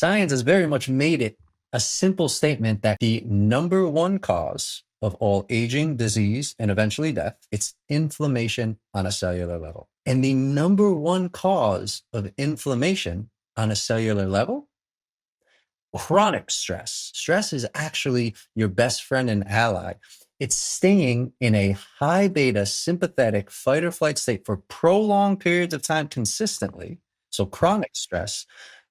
science has very much made it a simple statement that the number one cause of all aging, disease, and eventually death, it's inflammation on a cellular level. And the number one cause of inflammation on a cellular level, chronic stress. Stress is actually your best friend and ally. It's staying in a high beta sympathetic fight or flight state for prolonged periods of time consistently. So chronic stress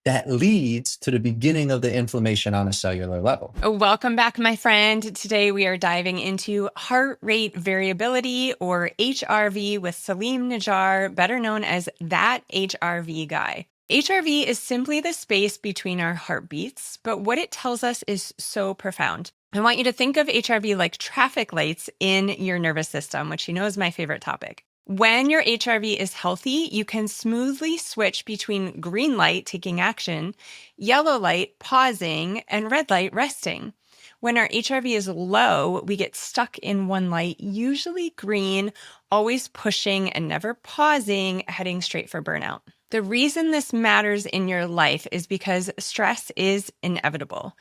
that leads to the beginning of the inflammation on a cellular level. Welcome back, my friend. Today we are diving into heart rate variability, or HRV, with Salim Najjar, better known as that HRV guy. HRV is simply the space between our heartbeats, but what it tells us is so profound. I want you to think of HRV like traffic lights in your nervous system, which you know is my favorite topic. When your HRV is healthy, you can smoothly switch between green light, taking action, yellow light, pausing, and red light, resting. When our HRV is low, we get stuck in one light, usually green, always pushing and never pausing, heading straight for burnout. The reason this matters in your life is because stress is inevitable.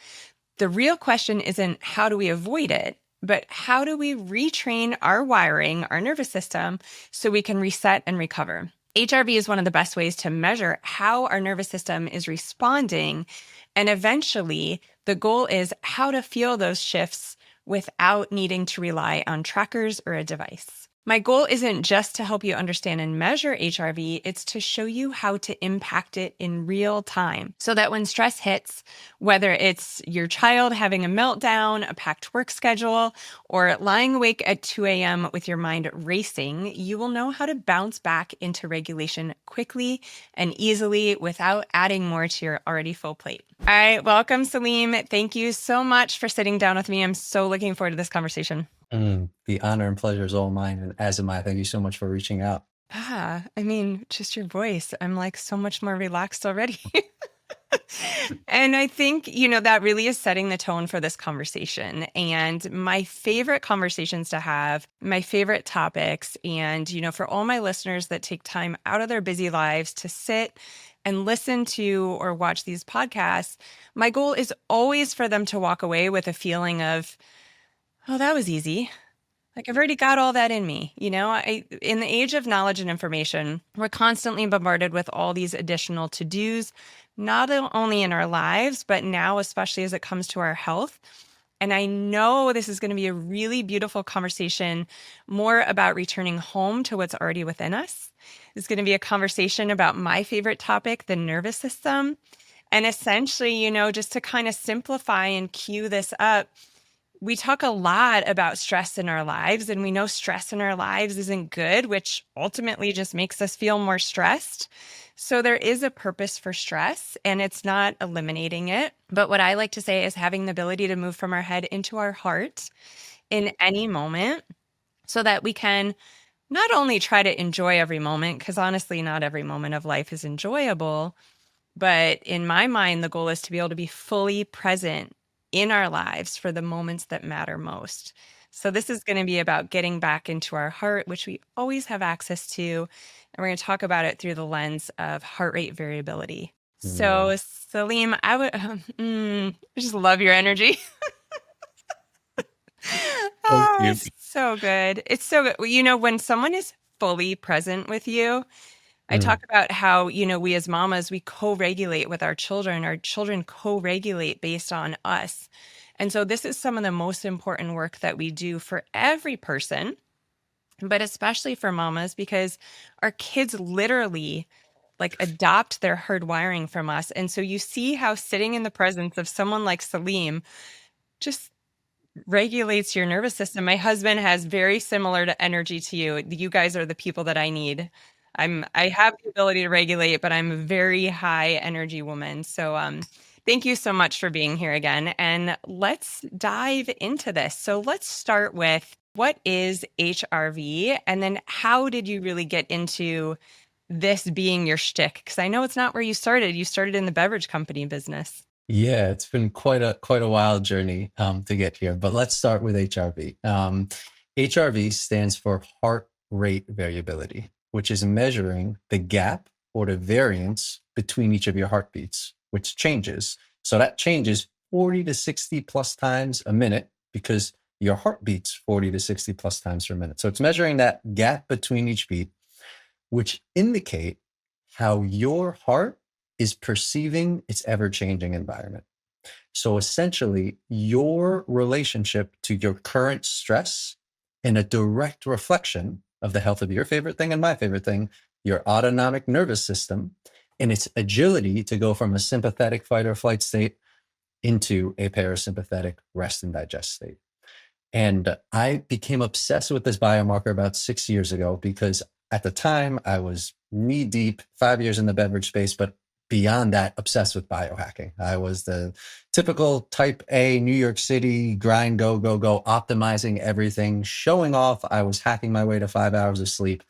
The real question isn't how do we avoid it, but how do we retrain our wiring, our nervous system, so we can reset and recover? HRV is one of the best ways to measure how our nervous system is responding. And eventually, the goal is how to feel those shifts without needing to rely on trackers or a device. My goal isn't just to help you understand and measure HRV, it's to show you how to impact it in real time so that when stress hits, whether it's your child having a meltdown, a packed work schedule, or lying awake at 2 a.m. with your mind racing, you will know how to bounce back into regulation quickly and easily without adding more to your already full plate. All right, welcome, Salim. Thank you so much for sitting down with me. I'm so looking forward to this conversation. The honor and pleasure is all mine, and as am I. Thank you so much for reaching out. I mean, just your voice. I'm like so much more relaxed already. And I think, that really is setting the tone for this conversation. And my favorite conversations to have, my favorite topics, and, for all my listeners that take time out of their busy lives to sit and listen to or watch these podcasts, my goal is always for them to walk away with a feeling of, oh, that was easy. Like I've already got all that in me. In the age of knowledge and information, we're constantly bombarded with all these additional to-dos, not only in our lives, but now, especially as it comes to our health. And I know this is going to be a really beautiful conversation, more about returning home to what's already within us. It's going to be a conversation about my favorite topic, the nervous system. And essentially, just to kind of simplify and cue this up, we talk a lot about stress in our lives, and we know stress in our lives isn't good, which ultimately just makes us feel more stressed. So there is a purpose for stress, and it's not eliminating it. But what I like to say is having the ability to move from our head into our heart in any moment so that we can not only try to enjoy every moment, because honestly, not every moment of life is enjoyable, but in my mind, the goal is to be able to be fully present in our lives for the moments that matter most. So this is going to be about getting back into our heart, which we always have access to. And we're going to talk about it through the lens of heart rate variability. So Salim, I just love your energy. Thank you. It's so good. It's so good. When someone is fully present with you, I talk about how, we as mamas, we co-regulate with our children co-regulate based on us. And so this is some of the most important work that we do for every person, but especially for mamas, because our kids literally like adopt their hardwiring from us. And so you see how sitting in the presence of someone like Salim just regulates your nervous system. My husband has very similar to energy to you. You guys are the people that I need. I have the ability to regulate, but I'm a very high energy woman. So thank you so much for being here again. And let's dive into this. So let's start with, what is HRV? And then how did you really get into this being your shtick? Because I know it's not where you started. You started in the beverage company business. Yeah, it's been quite a wild journey to get here, but let's start with HRV. HRV stands for heart rate variability, which is measuring the gap or the variance between each of your heartbeats. which changes. So that changes 40 to 60 plus times a minute because your heart beats 40 to 60 plus times per minute. So it's measuring that gap between each beat, which indicate how your heart is perceiving its ever-changing environment. So essentially, your relationship to your current stress in a direct reflection of the health of your favorite thing and my favorite thing, your autonomic nervous system, and its agility to go from a sympathetic fight or flight state into a parasympathetic rest and digest state. And I became obsessed with this biomarker about 6 years ago because at the time I was knee deep, 5 years in the beverage space, but beyond that, obsessed with biohacking. I was the typical type A New York City grind, go, go, go, optimizing everything, showing off. I was hacking my way to 5 hours of sleep.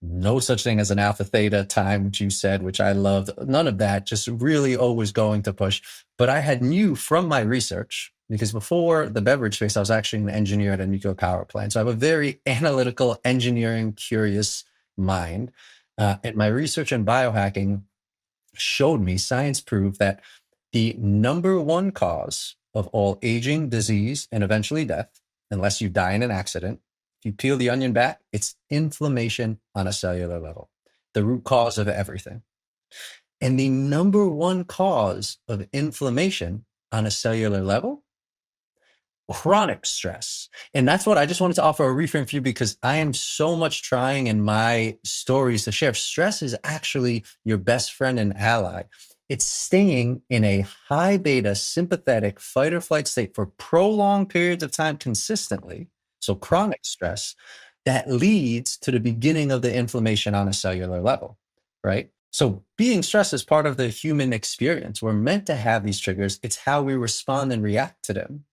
No such thing as an alpha theta time, which you said, which I loved. None of that, just really always going to push. But I had knew from my research, because before the beverage space, I was actually an engineer at a nuclear power plant. So I have a very analytical, engineering, curious mind. And my research in biohacking showed me, science proved that the number one cause of all aging, disease, and eventually death, unless you die in an accident, if you peel the onion back, it's inflammation on a cellular level, the root cause of everything. And the number one cause of inflammation on a cellular level, chronic stress. And that's what I just wanted to offer a reframe for you because I am so much trying in my stories to share. Stress is actually your best friend and ally. It's staying in a high beta sympathetic fight or flight state for prolonged periods of time consistently. So chronic stress that leads to the beginning of the inflammation on a cellular level, right? So being stressed is part of the human experience. We're meant to have these triggers. It's how we respond and react to them.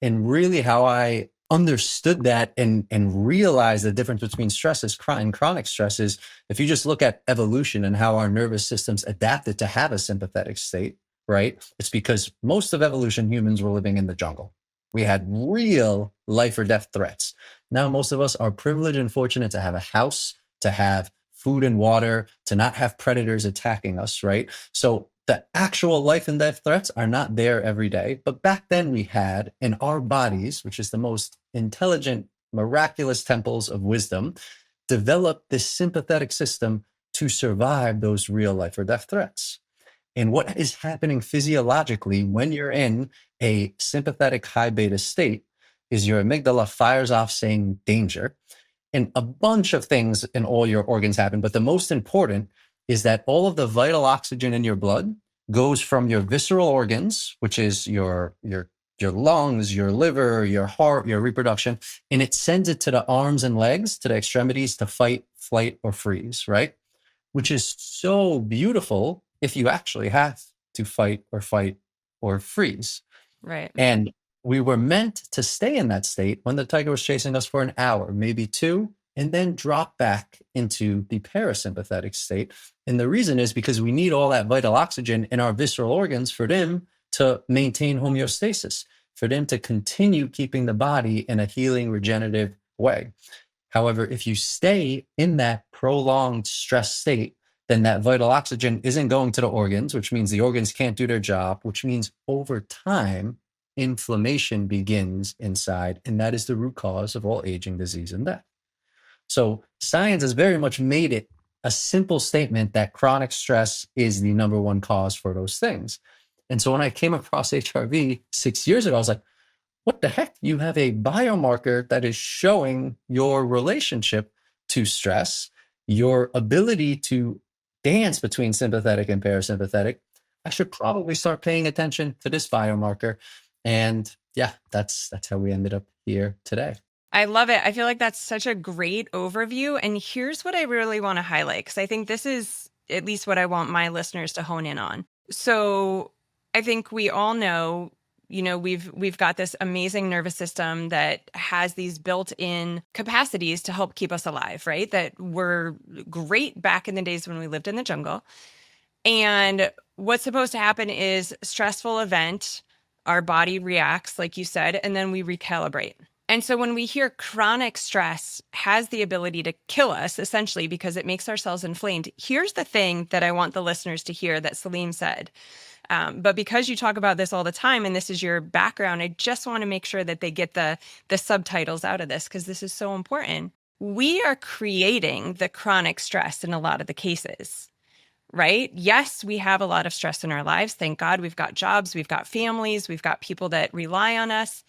And really how I understood that and realized the difference between stress and chronic stress is if you just look at evolution and how our nervous systems adapted to have a sympathetic state, right? It's because most of evolution, humans were living in the jungle. We had real life or death threats. Now, most of us are privileged and fortunate to have a house, to have food and water, to not have predators attacking us, right? So the actual life and death threats are not there every day. But back then we had in our bodies, which is the most intelligent, miraculous temples of wisdom, developed this sympathetic system to survive those real life or death threats. And what is happening physiologically when you're in a sympathetic high beta state is your amygdala fires off saying danger. And a bunch of things in all your organs happen. But the most important is that all of the vital oxygen in your blood goes from your visceral organs, which is your lungs, your liver, your heart, your reproduction, and it sends it to the arms and legs, to the extremities to fight, flight, or freeze, right? Which is so beautiful if you actually have to fight or freeze. Right. And we were meant to stay in that state when the tiger was chasing us for an hour, maybe two, and then drop back into the parasympathetic state. And the reason is because we need all that vital oxygen in our visceral organs for them to maintain homeostasis, for them to continue keeping the body in a healing, regenerative way. However, if you stay in that prolonged stress state, then that vital oxygen isn't going to the organs, which means the organs can't do their job, which means over time, inflammation begins inside. And that is the root cause of all aging, disease, and death. So science has very much made it a simple statement that chronic stress is the number one cause for those things. And so when I came across HRV 6 years ago, I was like, what the heck? You have a biomarker that is showing your relationship to stress, your ability to dance between sympathetic and parasympathetic. I should probably start paying attention to this biomarker. And yeah, that's how we ended up here today. I love it. I feel like that's such a great overview. And here's what I really want to highlight, because I think this is at least what I want my listeners to hone in on. So I think we all know, we've got this amazing nervous system that has these built-in capacities to help keep us alive, right? That were great back in the days when we lived in the jungle. And what's supposed to happen is stressful event, our body reacts, like you said, and then we recalibrate. And so when we hear chronic stress has the ability to kill us, essentially, because it makes our cells inflamed, here's the thing that I want the listeners to hear that Salim said. But because you talk about this all the time and this is your background, I just want to make sure that they get the subtitles out of this because this is so important. We are creating the chronic stress in a lot of the cases, right? Yes, we have a lot of stress in our lives. Thank God we've got jobs, we've got families, we've got people that rely on us.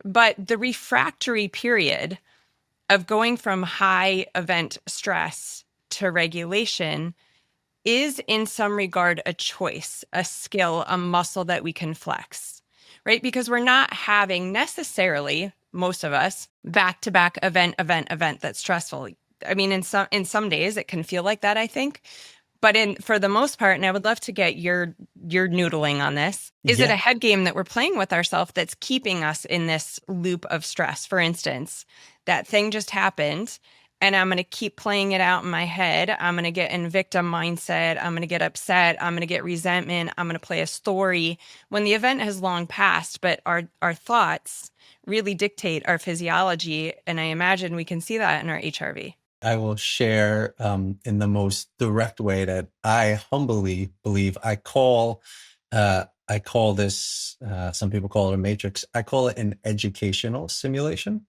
But the refractory period of going from high event stress to regulation is in some regard a choice, a skill, a muscle that we can flex, right? Because we're not having necessarily, most of us, back-to-back event that's stressful. I mean, in some days it can feel like that, I think. But for the most part, and I would love to get your noodling on this, is it Yeah. a head game that we're playing with ourselves that's keeping us in this loop of stress? For instance, that thing just happened and I'm going to keep playing it out in my head. I'm going to get in victim mindset. I'm going to get upset. I'm going to get resentment. I'm going to play a story when the event has long passed, but our thoughts really dictate our physiology. And I imagine we can see that in our HRV. I will share in the most direct way that I humbly believe. I call this, some people call it a matrix. I call it an educational simulation.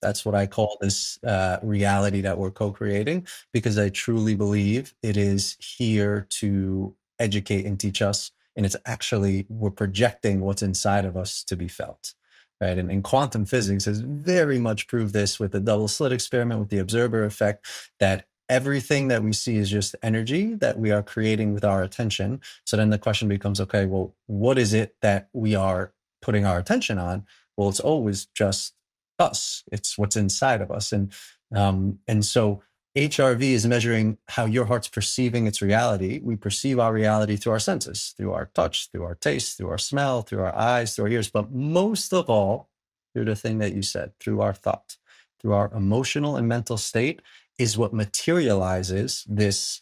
That's what I call this reality that we're co-creating, because I truly believe it is here to educate and teach us. And it's actually, we're projecting what's inside of us to be felt. Right. And quantum physics has very much proved this with the double slit experiment, with the observer effect, that everything that we see is just energy that we are creating with our attention. So then the question becomes, okay, well, what is it that we are putting our attention on? Well, it's always just us. It's what's inside of us. And so HRV is measuring how your heart's perceiving its reality. We perceive our reality through our senses, through our touch, through our taste, through our smell, through our eyes, through our ears, but most of all, through the thing that you said, through our thought, through our emotional and mental state is what materializes this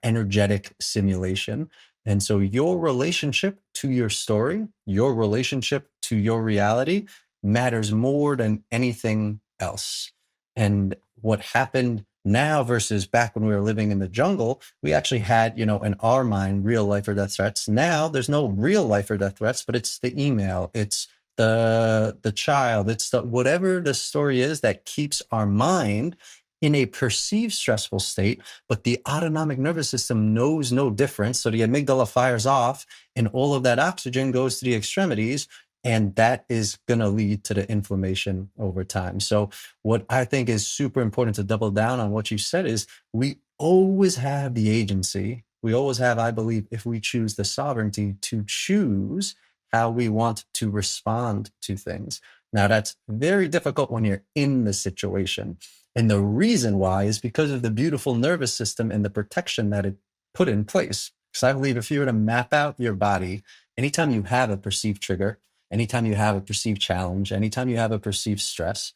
energetic simulation. And so your relationship to your story, your relationship to your reality matters more than anything else. And what happened now versus back when we were living in the jungle, we actually had, in our mind, real life or death threats. Now there's no real life or death threats, but it's the email, it's the child, it's the whatever the story is that keeps our mind in a perceived stressful state, but the autonomic nervous system knows no difference. So the amygdala fires off and all of that oxygen goes to the extremities. And that is going to lead to the inflammation over time. So what I think is super important to double down on what you said is we always have the agency. We always have, I believe, if we choose the sovereignty to choose how we want to respond to things. Now, that's very difficult when you're in the situation. And the reason why is because of the beautiful nervous system and the protection that it put in place. Because I believe if you were to map out your body, anytime you have a perceived trigger, anytime you have a perceived challenge, anytime you have a perceived stress,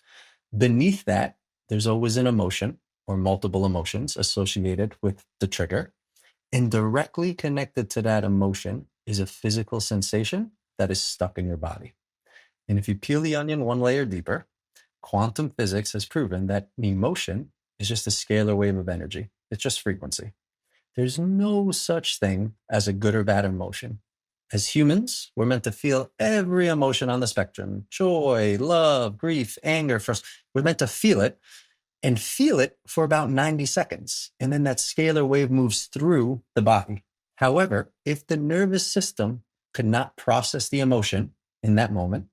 beneath that, there's always an emotion or multiple emotions associated with the trigger. And directly connected to that emotion is a physical sensation that is stuck in your body. And if you peel the onion one layer deeper, quantum physics has proven that an emotion is just a scalar wave of energy. It's just frequency. There's no such thing as a good or bad emotion. As humans, we're meant to feel every emotion on the spectrum: joy, love, grief, anger, frustration. We're meant to feel it and feel it for about 90 seconds. And then that scalar wave moves through the body. However, if the nervous system could not process the emotion in that moment,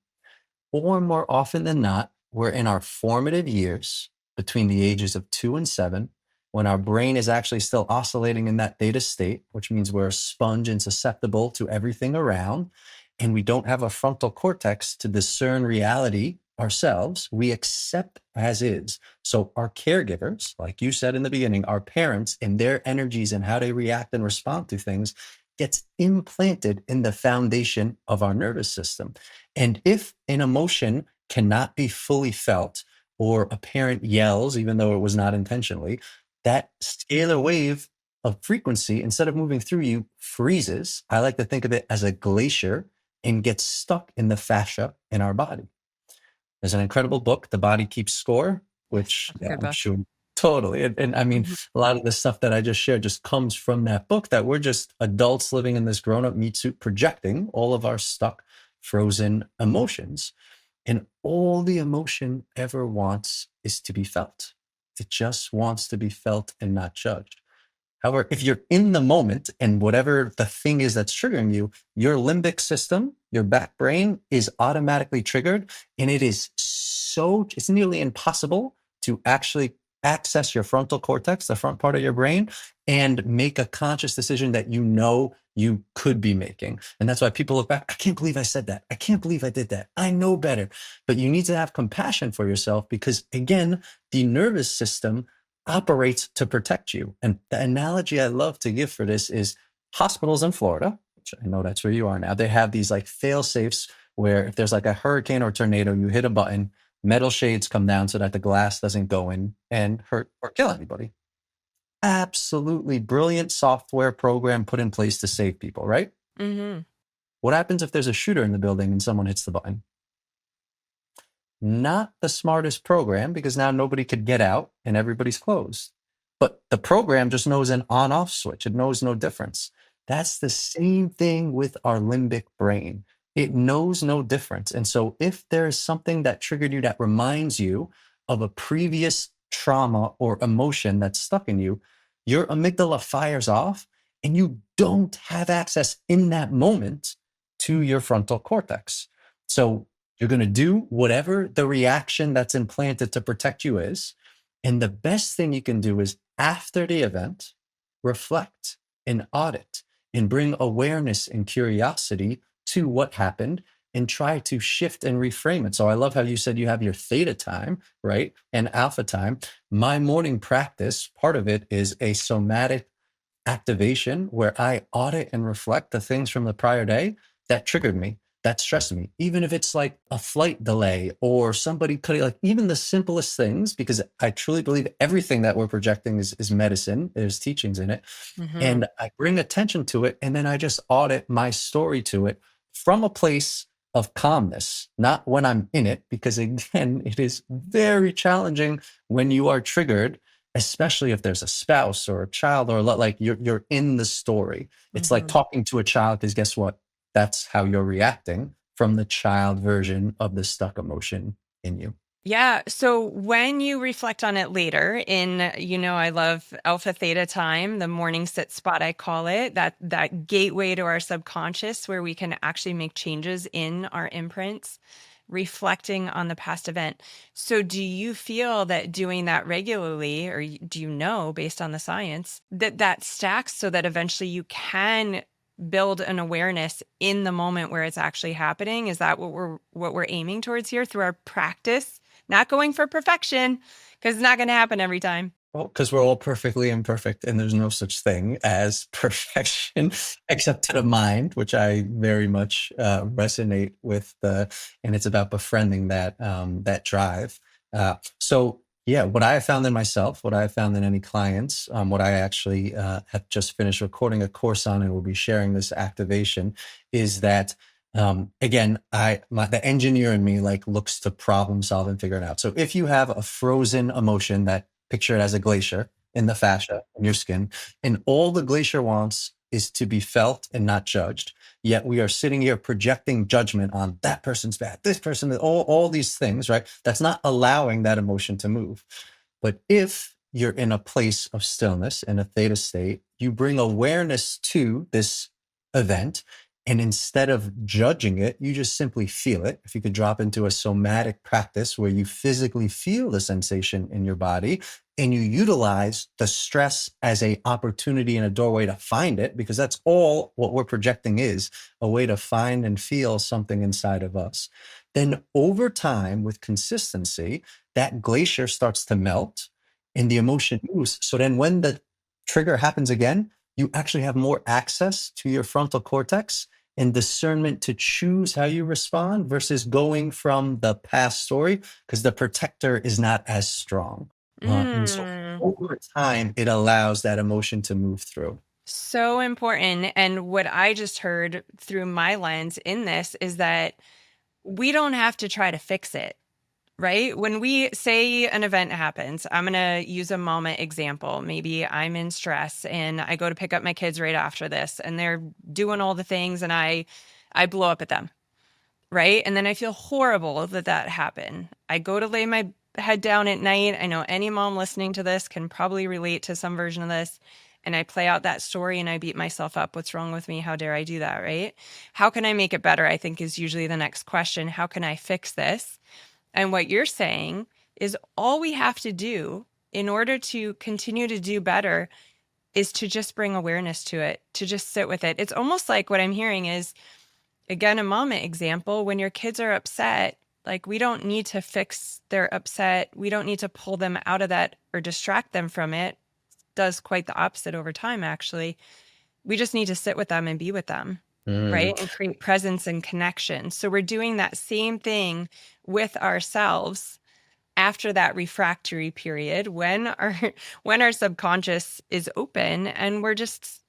or more often than not, we're in our formative years between the ages of 2 and 7, when our brain is actually still oscillating in that theta state, which means we're a sponge and susceptible to everything around, and we don't have a frontal cortex to discern reality ourselves. We accept as is. So our caregivers, like you said in the beginning, our parents and their energies and how they react and respond to things gets implanted in the foundation of our nervous system. And if an emotion cannot be fully felt, or a parent yells, even though it was not intentionally, that scalar wave of frequency, instead of moving through you, freezes. I like to think of it as a glacier and gets stuck in the fascia in our body. There's an incredible book, The Body Keeps Score, which Good I'm book. sure Totally. And I mean, Mhm. a lot of the stuff that I just shared just comes from that book, that we're just adults living in this grown up meat suit projecting all of our stuck, frozen emotions. And all the emotion ever wants is to be felt. It just wants to be felt and not judged. However, if you're in the moment and whatever the thing is that's triggering you, your limbic system, your back brain is automatically triggered. And it's nearly impossible to actually access your frontal cortex, the front part of your brain, and make a conscious decision that you know you could be making. And that's why people look back, I can't believe I said that. I can't believe I did that. I know better. But you need to have compassion for yourself because, again, the nervous system operates to protect you. And the analogy I love to give for this is hospitals in Florida, which I know that's where you are now. They have these like fail safes where if there's like a hurricane or tornado, you hit a button, metal shades come down so that the glass doesn't go in and hurt or kill anybody. Absolutely brilliant software program put in place to save people, right? Mhm. What happens if there's a shooter in the building and someone hits the button? Not the smartest program because now nobody could get out and everybody's closed. But the program just knows an on off switch. It knows no difference. That's the same thing with our limbic brain. It knows no difference. And so if there is something that triggered you that reminds you of a previous trauma or emotion that's stuck in you, your amygdala fires off and you don't have access in that moment to your frontal cortex. So you're going to do whatever the reaction that's implanted to protect you is. And the best thing you can do is after the event, reflect and audit and bring awareness and curiosity to what happened and try to shift and reframe it. So I love how you said you have your theta time, right? And alpha time. My morning practice, part of it is a somatic activation where I audit and reflect the things from the prior day that triggered me, that stressed me, even if it's like a flight delay or somebody could like even the simplest things, because I truly believe everything that we're projecting is medicine. There's teachings in it. Mhm. And I bring attention to it. And then I just audit my story to it from a place of calmness, not when I'm in it, because again, it is very challenging when you are triggered, especially if there's a spouse or a child or like you're in the story. It's like Mhm. talking to a child because guess what? That's how you're reacting from the child version of the stuck emotion in you. Yeah. So when you reflect on it later in, I love alpha theta time, the morning sit spot, I call it, that gateway to our subconscious where we can actually make changes in our imprints, reflecting on the past event. So do you feel that doing that regularly, or do you know based on the science that that stacks so that eventually you can build an awareness in the moment where it's actually happening? Is that what we're aiming towards here through our practice? Not going for perfection because it's not going to happen every time. Well, because we're all perfectly imperfect, and there's no such thing as perfection, except to the mind, which I very much resonate with. And it's about befriending that drive. So, yeah, what I have found in myself, what I have found in any clients, what I actually have just finished recording a course on, and will be sharing this activation, is that again, the engineer in me like looks to problem solve and figure it out. So if you have a frozen emotion that picture it as a glacier in the fascia in your skin, and all the glacier wants is to be felt and not judged. Yet we are sitting here projecting judgment on that person's bad, this person, all these things, right? That's not allowing that emotion to move. But if you're in a place of stillness in a theta state, you bring awareness to this event. And instead of judging it, you just simply feel it. If you could drop into a somatic practice where you physically feel the sensation in your body and you utilize the stress as a opportunity and a doorway to find it, because that's all what we're projecting is a way to find and feel something inside of us. Then over time with consistency, that glacier starts to melt and the emotion moves. So then when the trigger happens again, you actually have more access to your frontal cortex and discernment to choose how you respond versus going from the past story because the protector is not as strong. And so Mm, over time, it allows that emotion to move through. so important. And what I just heard through my lens in this is that we don't have to try to fix it. right? When we say an event happens, I'm going to use a moment example. Maybe I'm in stress and I go to pick up my kids right after this and they're doing all the things and I blow up at them, right? And then I feel horrible that that happened. I go to lay my head down at night. I know any mom listening to this can probably relate to some version of this. And I play out that story and I beat myself up. What's wrong with me? How dare I do that, right? How can I make it better? I think is usually the next question. How can I fix this? And what you're saying is all we have to do in order to continue to do better is to just bring awareness to it, to just sit with it. It's almost like what I'm hearing is, again, a moment example, when your kids are upset, like we don't need to fix their upset. We don't need to pull them out of that or distract them from it. Does quite the opposite over time, actually. We just need to sit with them and be with them, Mm. right? And create presence and connection. So we're doing that same thing with ourselves after that refractory period when our subconscious is open and we're just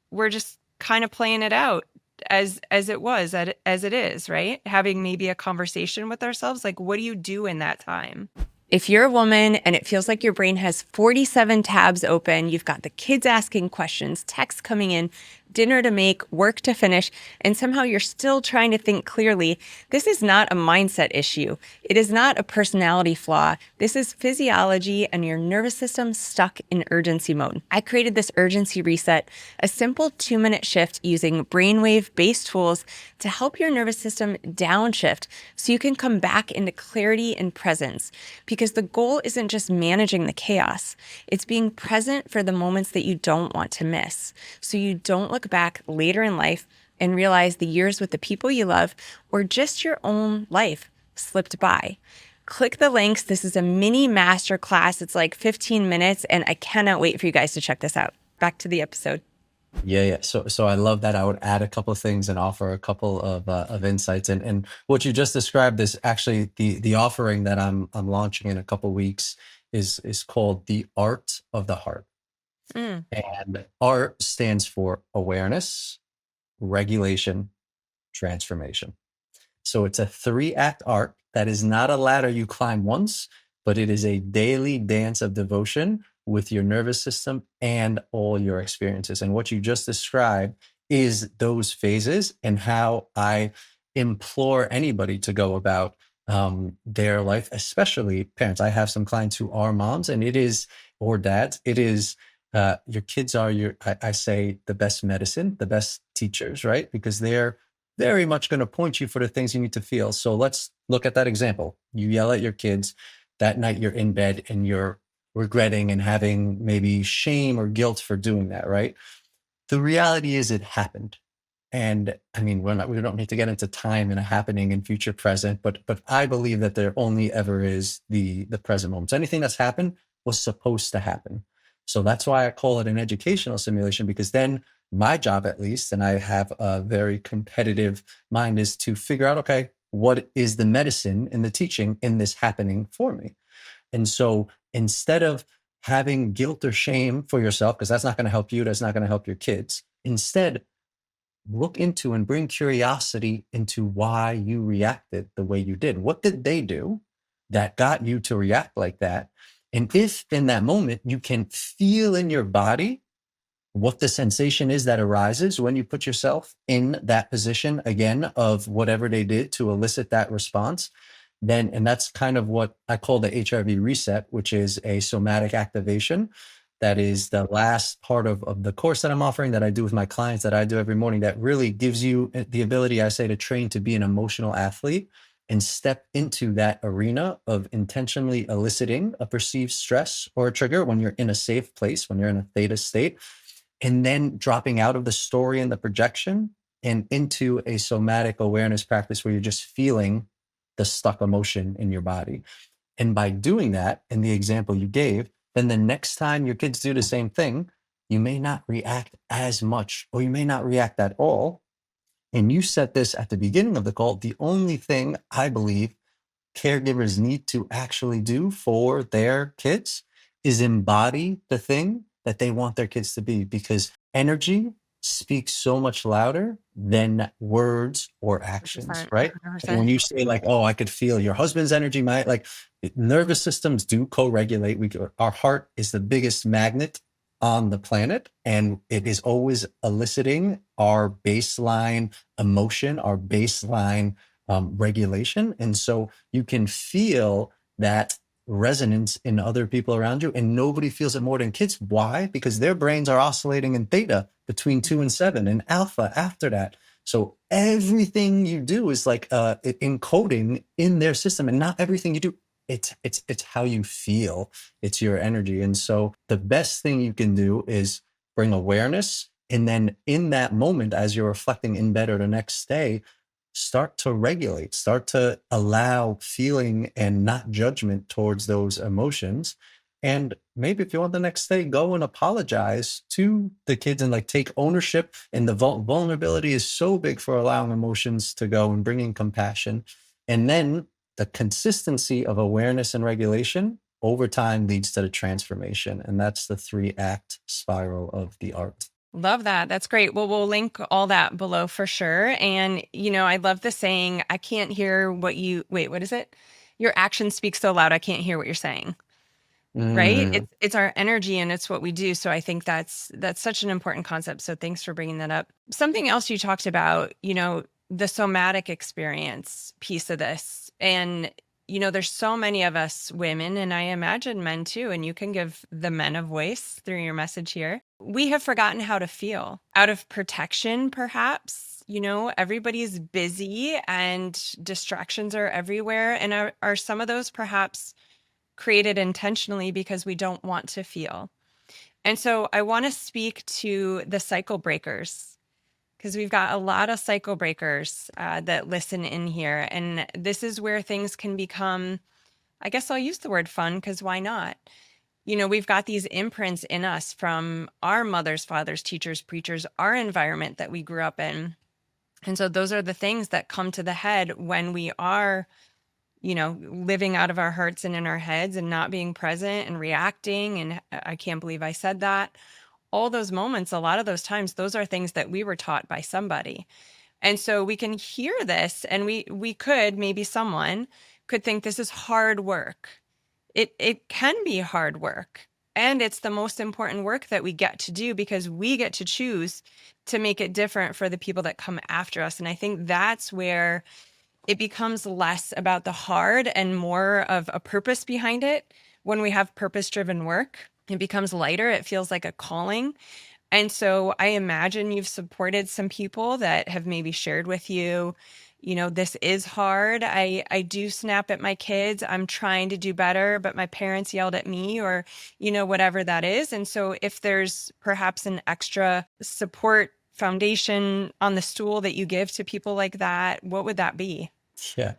kind of playing it out as it was as it is, right? Having maybe a conversation with ourselves, like, what do you do in that time? If you're a woman and it feels like your brain has 47 tabs open, you've got the kids asking questions, texts coming in, dinner to make, work to finish, and somehow you're still trying to think clearly, this is not a mindset issue. It is not a personality flaw. This is physiology and your nervous system stuck in urgency mode. I created this urgency reset, a simple 2-minute shift using brainwave-based tools to help your nervous system downshift so you can come back into clarity and presence. Because the goal isn't just managing the chaos, it's being present for the moments that you don't want to miss. So you don't look back later in life and realize the years with the people you love or just your own life slipped by. Click the links. This is a mini masterclass. It's like 15 minutes, and I cannot wait for you guys to check this out. Back to the episode. Yeah. So I love that. I would add a couple of things and offer a couple of insights. And what you just described is actually the offering that I'm launching in a couple of weeks is called the Art of the Heart. Mm. And ART stands for awareness, regulation, transformation. So it's a 3-act art that is not a ladder you climb once, but it is a daily dance of devotion with your nervous system and all your experiences. And what you just described is those phases and how I implore anybody to go about their life, especially parents. I have some clients who are moms, and it is, or dads, it is your kids are I say the best medicine, the best teachers, right? Because they're very much going to point you for the things you need to feel. So let's look at that example. You yell at your kids that night, you're in bed and you're regretting and having maybe shame or guilt for doing that, right? The reality is it happened. And I mean, we don't need to get into time and a happening and future present, but I believe that there only ever is the present moments. Anything that's happened was supposed to happen. So that's why I call it an educational simulation, because then my job, at least, and I have a very competitive mind, is to figure out, okay, what is the medicine and the teaching in this happening for me? And so instead of having guilt or shame for yourself, because that's not going to help you, that's not going to help your kids, instead look into and bring curiosity into why you reacted the way you did. What did they do that got you to react like that? And if in that moment you can feel in your body what the sensation is that arises when you put yourself in that position again of whatever they did to elicit that response, then, and that's kind of what I call the HRV reset, which is a somatic activation. That is the last part of the course that I'm offering, that I do with my clients, that I do every morning, that really gives you the ability, I say, to train to be an emotional athlete and step into that arena of intentionally eliciting a perceived stress or a trigger when you're in a safe place, when you're in a theta state, and then dropping out of the story and the projection and into a somatic awareness practice where you're just feeling the stuck emotion in your body. And by doing that, in the example you gave, then the next time your kids do the same thing, you may not react as much, or you may not react at all. And you said this at the beginning of the call. The only thing I believe caregivers need to actually do for their kids is embody the thing that they want their kids to be, because energy speaks so much louder than words or actions, 100%, right? And when 100%. you say like, oh, I could feel your husband's energy, my like nervous systems do co-regulate. Our heart is the biggest magnet on the planet, and it is always eliciting our baseline emotion, our baseline regulation. And so you can feel that resonance in other people around you, and nobody feels it more than kids. Why? Because their brains are oscillating in theta between 2 and 7 and alpha after that. So everything you do is like encoding in their system, and not everything you do, it's how you feel, it's your energy. And so the best thing you can do is bring awareness, and then in that moment, as you're reflecting in bed or the next day, start to regulate, start to allow feeling and not judgment towards those emotions. And maybe if you want the next day, go and apologize to the kids and like take ownership. And the vulnerability is so big for allowing emotions to go and bringing compassion. And then the consistency of awareness and regulation over time leads to the transformation. And that's the 3-act spiral of the art. Love that. That's great. Well, we'll link all that below for sure. And, I love the saying, I can't hear what is it? Your action speaks so loud, I can't hear what you're saying. Right? Mm. It's our energy and it's what we do. So I think that's such an important concept. So thanks for bringing that up. Something else you talked about, the somatic experience piece of this. And, there's so many of us women, and I imagine men too, and you can give the men a voice through your message here. We have forgotten how to feel out of protection, perhaps. Everybody's busy and distractions are everywhere. And are some of those perhaps created intentionally because we don't want to feel? And so I want to speak to the cycle breakers, because we've got a lot of cycle breakers that listen in here. And this is where things can become, I guess I'll use the word fun, because why not? We've got these imprints in us from our mothers, fathers, teachers, preachers, our environment that we grew up in. And so those are the things that come to the head when we are living out of our hearts and in our heads and not being present and reacting. And I can't believe I said that. All those moments, a lot of those times, those are things that we were taught by somebody. And so we can hear this, and we could, maybe someone could think this is hard work. It can be hard work. And it's the most important work that we get to do, because we get to choose to make it different for the people that come after us. And I think that's where it becomes less about the hard and more of a purpose behind it. When we have purpose-driven work, it becomes lighter. It feels like a calling. And so I imagine you've supported some people that have maybe shared with you, this is hard. I do snap at my kids. I'm trying to do better, but my parents yelled at me, or, whatever that is. And so if there's perhaps an extra support foundation on the stool that you give to people like that, what would that be? Yeah.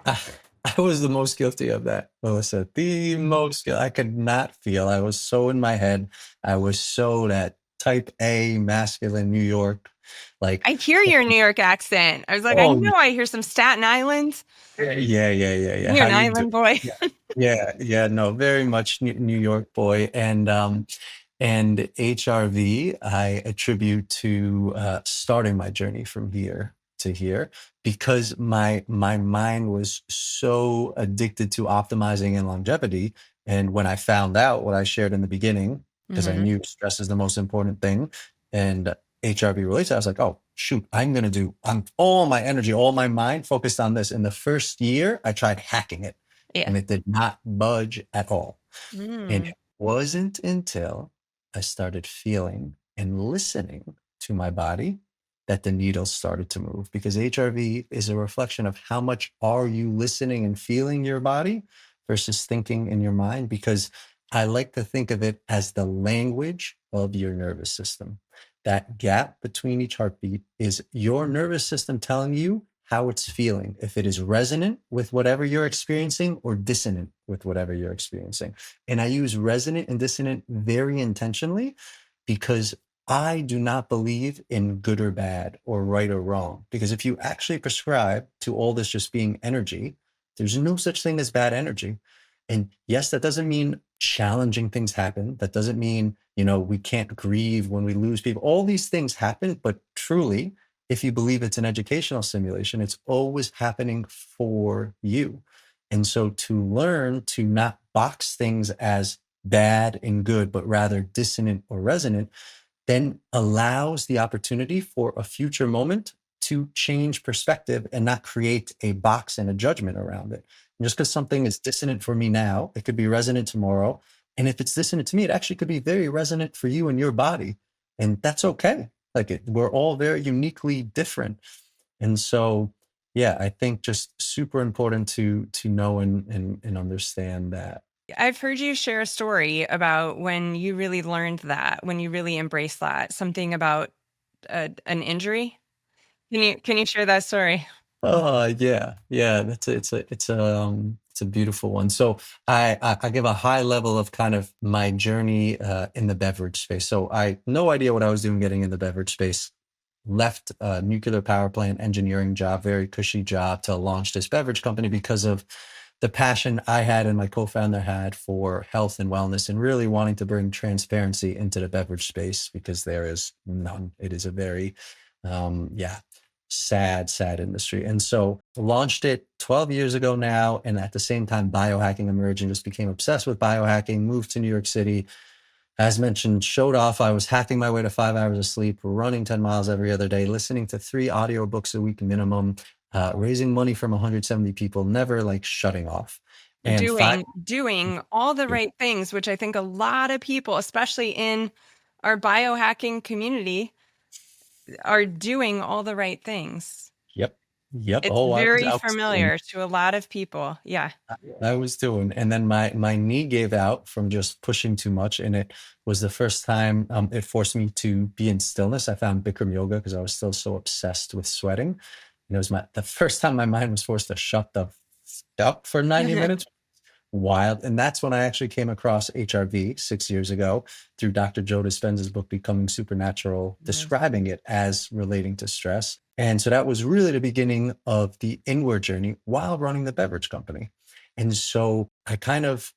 I, I was the most guilty of that, Melissa. The most I could not feel. I was so in my head. I was so that type A masculine New York. Like, I hear your New York accent. I was like, I oh know I hear some Staten Island. yeah. You're How an you do? island boy. Yeah. No, very much New York boy. And HRV, I attribute to starting my journey from here to here, because my mind was so addicted to optimizing and longevity. And when I found out what I shared in the beginning, because I Mhm. knew stress is the most important thing, and HRV related, I was like, oh shoot, I'm all my energy, all my mind focused on this. In the first year, I tried hacking it, Yeah. and it did not budge at all. And Mm. it wasn't until I started feeling and listening to my body that the needles started to move, because HRV is a reflection of how much are you listening and feeling your body versus thinking in your mind. Because I like to think of it as the language of your nervous system. That gap between each heartbeat is your nervous system telling you how it's feeling, if it is resonant with whatever you're experiencing or dissonant with whatever you're experiencing. And I use resonant and dissonant very intentionally, because I do not believe in good or bad or right or wrong. Because if you actually prescribe to all this just being energy, there's no such thing as bad energy. And yes, that doesn't mean challenging things happen. That doesn't mean, we can't grieve when we lose people. All these things happen, but truly, if you believe it's an educational simulation, it's always happening for you. And so to learn to not box things as bad and good, but rather dissonant or resonant, then allows the opportunity for a future moment to change perspective and not create a box and a judgment around it. And just because something is dissonant for me now, it could be resonant tomorrow. And if it's dissonant to me, it actually could be very resonant for you and your body. And that's okay. We're all very uniquely different. And so, yeah, I think just super important to know and understand that. I've heard you share a story about when you really learned that, when you really embraced that, something about an injury. Can you share that story? Oh yeah. It's a beautiful one. So I give a high level of kind of my journey in the beverage space. So I no idea what I was doing getting in the beverage space. Left a nuclear power plant engineering job, very cushy job, to launch this beverage company because of the passion I had and my co-founder had for health and wellness, and really wanting to bring transparency into the beverage space because there is none. It is a very, yeah, sad industry. And so launched it 12 years ago now. And at the same time, biohacking emerged and just became obsessed with biohacking, moved to New York City. As mentioned, showed off. I was hacking my way to 5 hours of sleep, running 10 miles every other day, listening to 3 audiobooks a week minimum, raising money from 170 people, never like shutting off. And Doing all the right things, which I think a lot of people, especially in our biohacking community, are doing all the right things. Yep. It's Oh, very I was doing. familiar to a lot of people. Yeah. I was doing. And then my knee gave out from just pushing too much. And it was the first time it forced me to be in stillness. I found Bikram yoga because I was still so obsessed with sweating. And it was the first time my mind was forced to shut the up for 90 minutes. Wild. And that's when I actually came across HRV 6 years ago through Dr. Joe Dispenza's book, Becoming Supernatural, describing it as relating to stress. And so that was really the beginning of the inward journey while running the beverage company. And so I kind of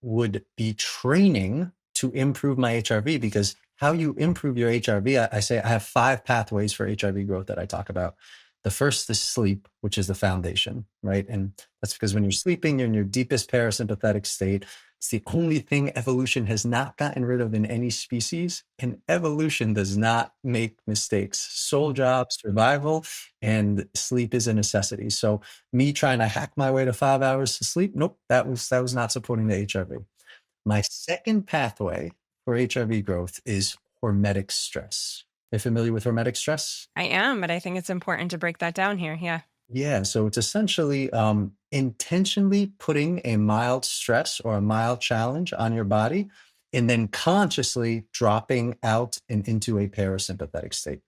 would be training to improve my HRV, because how you improve your HRV, I say I have 5 pathways for HRV growth that I talk about. The first is sleep, which is the foundation, right? And that's because when you're sleeping, you're in your deepest parasympathetic state. It's the only thing evolution has not gotten rid of in any species. And evolution does not make mistakes. Sole job, survival, and sleep is a necessity. So me trying to hack my way to 5 hours to sleep, nope, that was not supporting the HRV. My second pathway for HRV growth is hormetic stress. Are you familiar with hormetic stress? I am, but I think it's important to break that down here. Yeah. Yeah, so it's essentially intentionally putting a mild stress or a mild challenge on your body, and then consciously dropping out and into a parasympathetic state.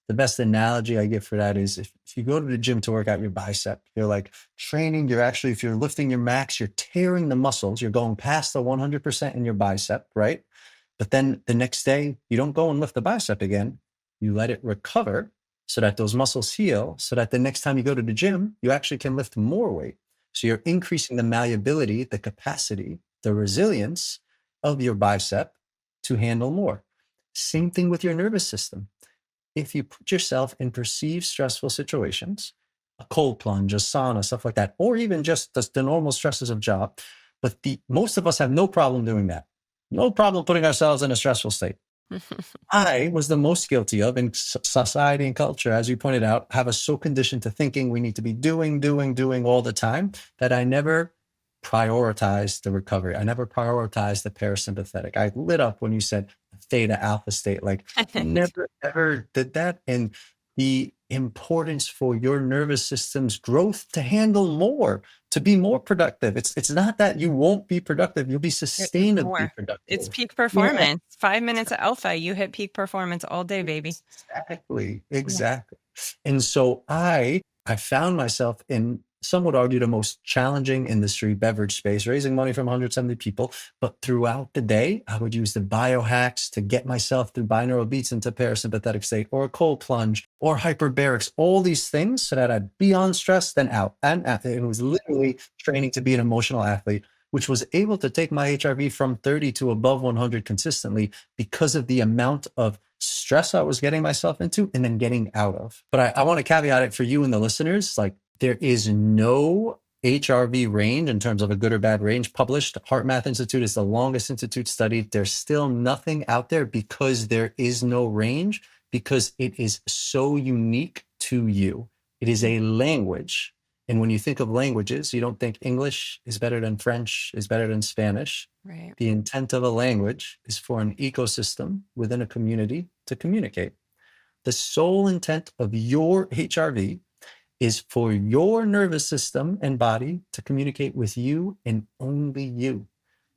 The best analogy I give for that is if you go to the gym to work out your bicep, you're like training, if you're lifting your max, you're tearing the muscles, you're going past the 100% in your bicep, right? But then the next day, you don't go and lift the bicep again. You let it recover so that those muscles heal, so that the next time you go to the gym, you actually can lift more weight. So you're increasing the malleability, the capacity, the resilience of your bicep to handle more. Same thing with your nervous system. If you put yourself in perceived stressful situations, a cold plunge, a sauna, stuff like that, or even just the normal stresses of job, but most of us have no problem doing that. No problem putting ourselves in a stressful state. I was the most guilty of, in society and culture, as you pointed out, have us so conditioned to thinking we need to be doing all the time, that I never prioritized the recovery. I never prioritized the parasympathetic. I lit up when you said theta alpha state, like never ever did that. And the importance for your nervous system's growth to handle more, to be more productive. It's not that you won't be productive, you'll be sustainably productive. It's peak performance. 5 minutes of alpha, you hit peak performance all day, baby. Exactly. And so I found myself in, some would argue, the most challenging industry, beverage space, raising money from 170 people. But throughout the day, I would use the biohacks to get myself through binaural beats into parasympathetic state, or a cold plunge, or hyperbarics, all these things, so that I'd be on stress, then out and out. It was literally training to be an emotional athlete, which was able to take my HRV from 30 to above 100 consistently because of the amount of stress I was getting myself into and then getting out of. But I want to caveat it for you and the listeners, like there is no HRV range in terms of a good or bad range published. Heart Math Institute is the longest institute studied. There's still nothing out there because there is no range, because it is so unique to you. It is a language. And when you think of languages, you don't think English is better than French, is better than Spanish. Right. The intent of a language is for an ecosystem within a community to communicate. The sole intent of your HRV is for your nervous system and body to communicate with you and only you.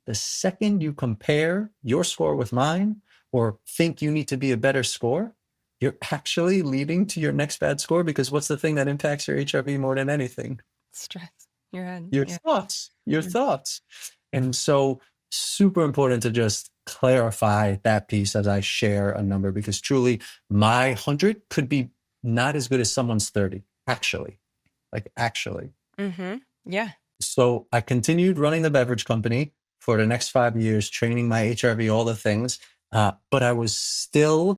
The second you compare your score with mine or think you need to be a better score, you're actually leading to your next bad score, because what's the thing that impacts your HRV more than anything? Stress. Your head. Your Yeah. thoughts, your Mm. thoughts. And so super important to just clarify that piece as I share a number, because truly my 100 could be not as good as someone's 30, actually. Mm-hmm. Yeah. So I continued running the beverage company for the next 5 years, training my HRV, all the things. But I was still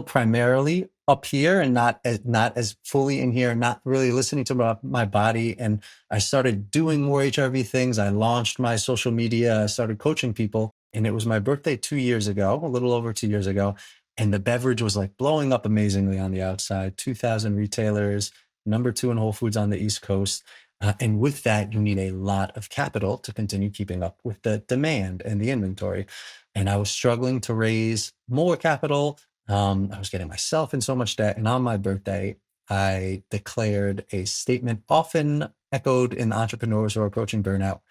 primarily up here and not as fully in here, not really listening to my body. And I started doing more HRV things. I launched my social media. I started coaching people. And it was my birthday 2 years ago, a little over 2 years ago. And the beverage was like blowing up amazingly on the outside, 2,000 retailers, number 2 in Whole Foods on the East Coast. And with that, you need a lot of capital to continue keeping up with the demand and the inventory. And I was struggling to raise more capital. I was getting myself in so much debt. And on my birthday, I declared a statement often echoed in entrepreneurs who are approaching burnout: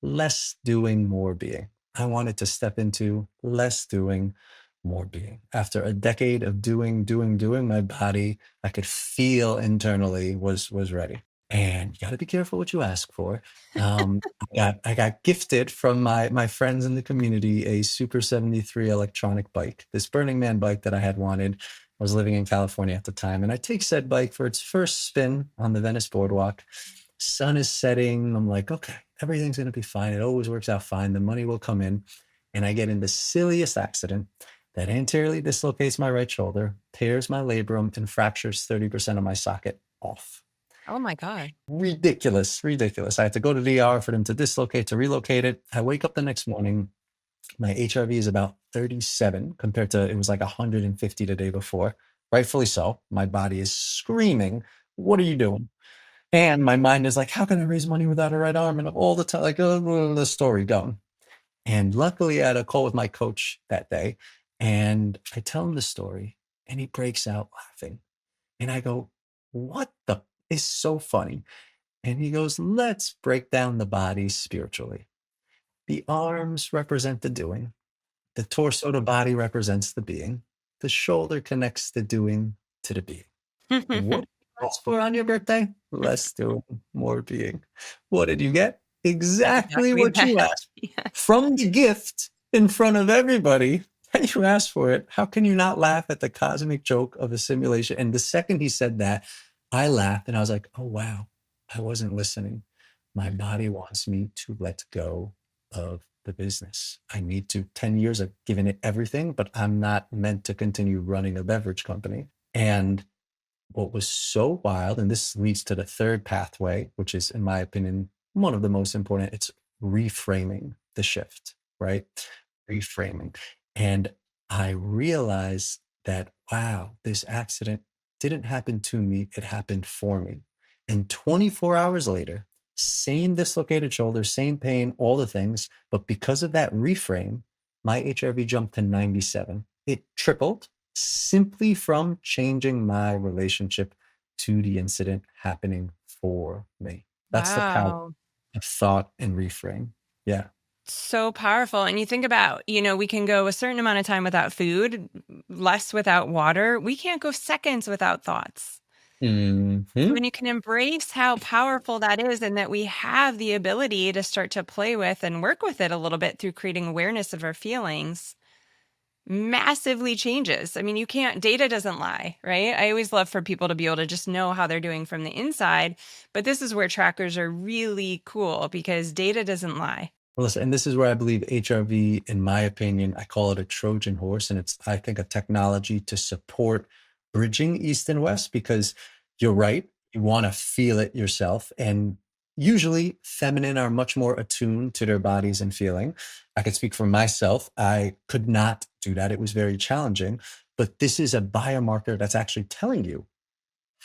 less doing, more being. I wanted to step into less doing, more being. After a decade of doing, my body, I could feel internally was ready. And you got to be careful what you ask for. I got gifted from my friends in the community a Super 73 electronic bike, this Burning Man bike that I had wanted. I was living in California at the time, and I take said bike for its first spin on the Venice boardwalk. Sun is setting. I'm like, okay, everything's going to be fine. It always works out fine. The money will come in. And I get in the silliest accident that anteriorly dislocates my right shoulder, tears my labrum, and fractures 30% of my socket off. Oh my God. Ridiculous. I had to go to the ER for them to dislocate, to relocate it. I wake up the next morning. My HRV is about 37 compared to, it was like 150 the day before. Rightfully so. My body is screaming, what are you doing? And my mind is like, how can I raise money without a right arm? And all the time, like, the story going. And luckily, I had a call with my coach that day. And I tell him the story, and he breaks out laughing. And I go, what the is so funny? And he goes, let's break down the body spiritually. The arms represent the doing. The torso, the body represents the being. The shoulder connects the doing to the being. What did you ask for on your birthday? Less doing, more being. What did you get? Exactly what you asked. Yeah. From the gift in front of everybody. And you asked for it. How can you not laugh at the cosmic joke of a simulation? And the second he said that, I laughed and I was like, oh, wow, I wasn't listening. My body wants me to let go of the business. I need to. 10 years I've given it everything, but I'm not meant to continue running a beverage company. And what was so wild, and this leads to the third pathway, which is, in my opinion, one of the most important, it's reframing the shift, right? Reframing. And I realized that, wow, this accident didn't happen to me, it happened for me. And 24 hours later, same dislocated shoulder, same pain, all the things. But because of that reframe, my HRV jumped to 97. It tripled simply from changing my relationship to the incident happening for me. That's the power Wow. of thought and reframe. Yeah. So powerful. And you think about, we can go a certain amount of time without food, less without water. We can't go seconds without thoughts. Mhm. When you can embrace how powerful that is, and that we have the ability to start to play with and work with it a little bit through creating awareness of our feelings, massively changes. I mean, data doesn't lie, right? I always love for people to be able to just know how they're doing from the inside. But this is where trackers are really cool, because data doesn't lie. Well, listen, and this is where I believe HRV, in my opinion, I call it a Trojan horse, and it's, I think, a technology to support bridging East and West, because you're right, you want to feel it yourself. And usually feminine are much more attuned to their bodies and feeling. I could speak for myself. I could not do that. It was very challenging, but this is a biomarker that's actually telling you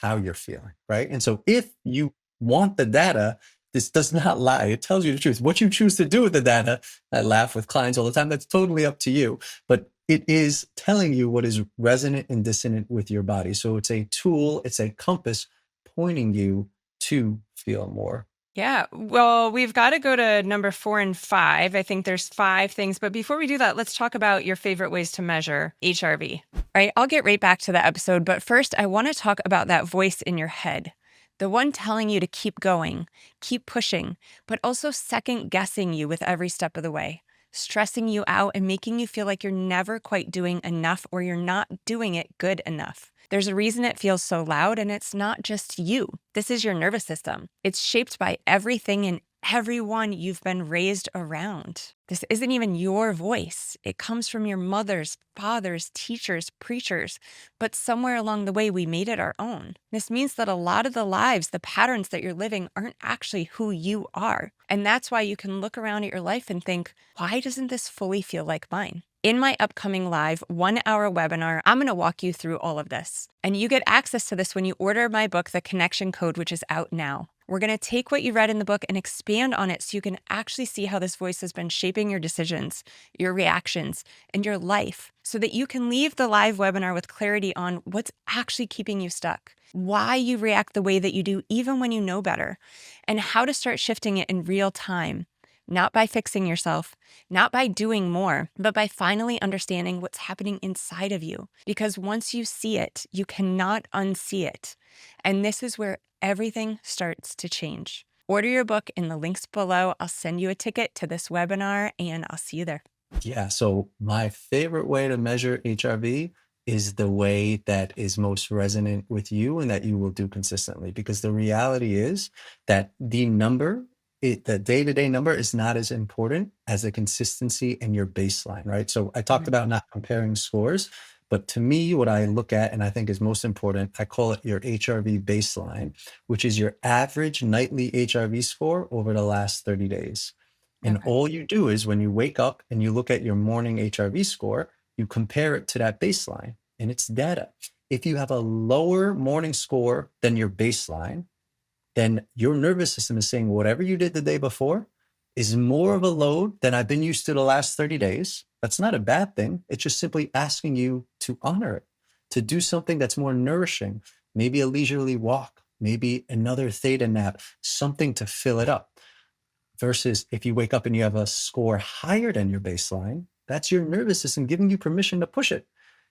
how you're feeling, right? And so if you want the data, this does not lie. It tells you the truth. What you choose to do with the data, I laugh with clients all the time, that's totally up to you. But it is telling you what is resonant and dissonant with your body. So it's a tool, it's a compass pointing you to feel more. Yeah. Well, we've got to go to number 4 and 5. I think there's 5 things. But before we do that, let's talk about your favorite ways to measure HRV. All right. I'll get right back to the episode. But first, I want to talk about that voice in your head, the one telling you to keep going, keep pushing, but also second guessing you with every step of the way, stressing you out and making you feel like you're never quite doing enough or you're not doing it good enough. There's a reason it feels so loud, and it's not just you. This is your nervous system. It's shaped by everything and everyone you've been raised around. This isn't even your voice. It comes from your mothers, fathers, teachers, preachers, but somewhere along the way, we made it our own. This means that a lot of the lives, the patterns that you're living aren't actually who you are. And that's why you can look around at your life and think, why doesn't this fully feel like mine? In my upcoming live 1-hour webinar, I'm going to walk you through all of this. And you get access to this when you order my book, The Connection Code, which is out now. We're going to take what you read in the book and expand on it so you can actually see how this voice has been shaping your decisions, your reactions, and your life so that you can leave the live webinar with clarity on what's actually keeping you stuck, why you react the way that you do even when you know better, and how to start shifting it in real time. Not by fixing yourself, not by doing more, but by finally understanding what's happening inside of you. Because once you see it, you cannot unsee it. And this is where everything starts to change. Order your book in the links below. I'll send you a ticket to this webinar and I'll see you there. Yeah. So my favorite way to measure HRV is the way that is most resonant with you and that you will do consistently. Because the reality is that the number, the day-to-day number is not as important as the consistency and your baseline, right? So I talked about not comparing scores, but to me, what I look at and I think is most important, I call it your HRV baseline, which is your average nightly HRV score over the last 30 days. And Okay. all you do is when you wake up and you look at your morning HRV score, you compare it to that baseline and it's data. If you have a lower morning score than your baseline, then your nervous system is saying whatever you did the day before is more of a load than I've been used to the last 30 days. That's not a bad thing. It's just simply asking you to honor it, to do something that's more nourishing, maybe a leisurely walk, maybe another theta nap, something to fill it up. Versus if you wake up and you have a score higher than your baseline, that's your nervous system giving you permission to push it.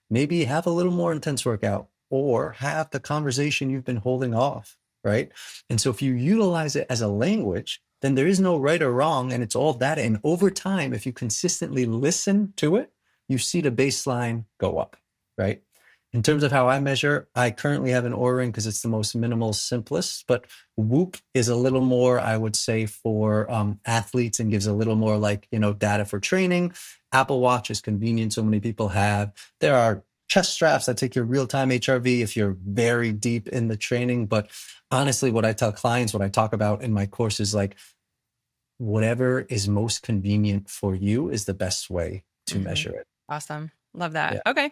Maybe have a little more intense workout or have the conversation you've been holding off, right? And so if you utilize it as a language, then there is no right or wrong and it's all data. And over time, if you consistently listen to it, you see the baseline go up, right? In terms of how I measure, I currently have an Oura ring because it's the most minimal, simplest, but Whoop is a little more, I would say, for athletes and gives a little more like, data for training. Apple Watch is convenient. So many people have. There are chest straps that take your real-time HRV if you're very deep in the training. But honestly, what I tell clients, what I talk about in my course is like, whatever is most convenient for you is the best way to measure it. Awesome. Love that. Yeah. Okay.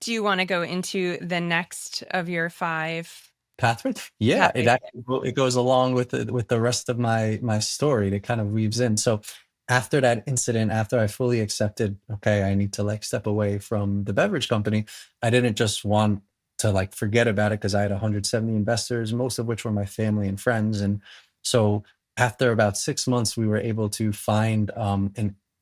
Do you want to go into the next of your 5 Pathway? Yeah, pathways? it goes along with the rest of my story. It kind of weaves in. So after that incident, after I fully accepted, okay, I need to like step away from the beverage company, I didn't just want to like forget about it because I had 170 investors, most of which were my family and friends. And so after about 6 months, we were able to find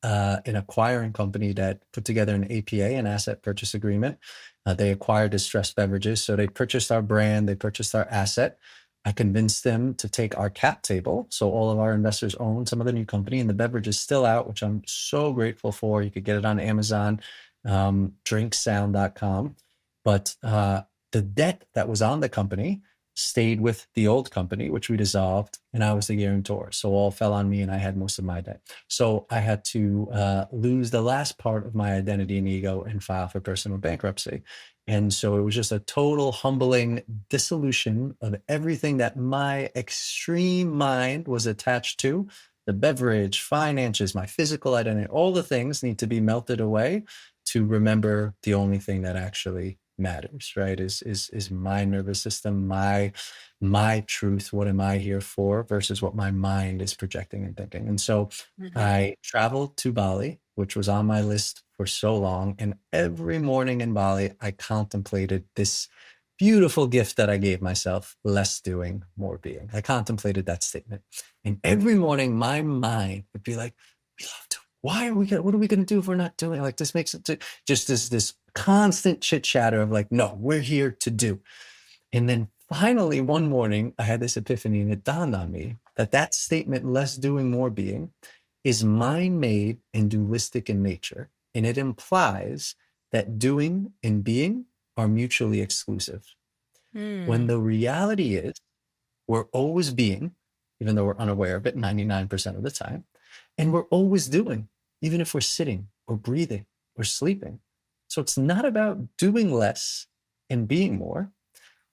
an acquiring company that put together an APA, an asset purchase agreement. They acquired distressed beverages. So they purchased our brand, they purchased our asset. I convinced them to take our cap table. So all of our investors own some of the new company and the beverage is still out, which I'm so grateful for. You could get it on Amazon, drinksound.com. But the debt that was on the company stayed with the old company, which we dissolved, and I was the guarantor. So all fell on me, and I had most of my debt. So I had to lose the last part of my identity and ego and file for personal bankruptcy. And so it was just a total humbling dissolution of everything that my extreme mind was attached to. The beverage, finances, my physical identity, all the things need to be melted away to remember the only thing that actually matters, right? Is my nervous system, my truth. What am I here for versus what my mind is projecting and thinking. And so I traveled to Bali, which was on my list for so long. And every morning in Bali, I contemplated this beautiful gift that I gave myself: less doing, more being. I contemplated that statement. And every morning, my mind would be like, we love doing. Why are we gonna, what are we going to do if we're not doing it? Like, this makes it just this constant chit chatter of like, no, we're here to do. And then finally, one morning, I had this epiphany, and it dawned on me that that statement, less doing, more being, is mind made and dualistic in nature. And it implies that doing and being are mutually exclusive. When the reality is, we're always being, even though we're unaware of it 99% of the time. And we're always doing, even if we're sitting or breathing or sleeping. So it's not about doing less and being more.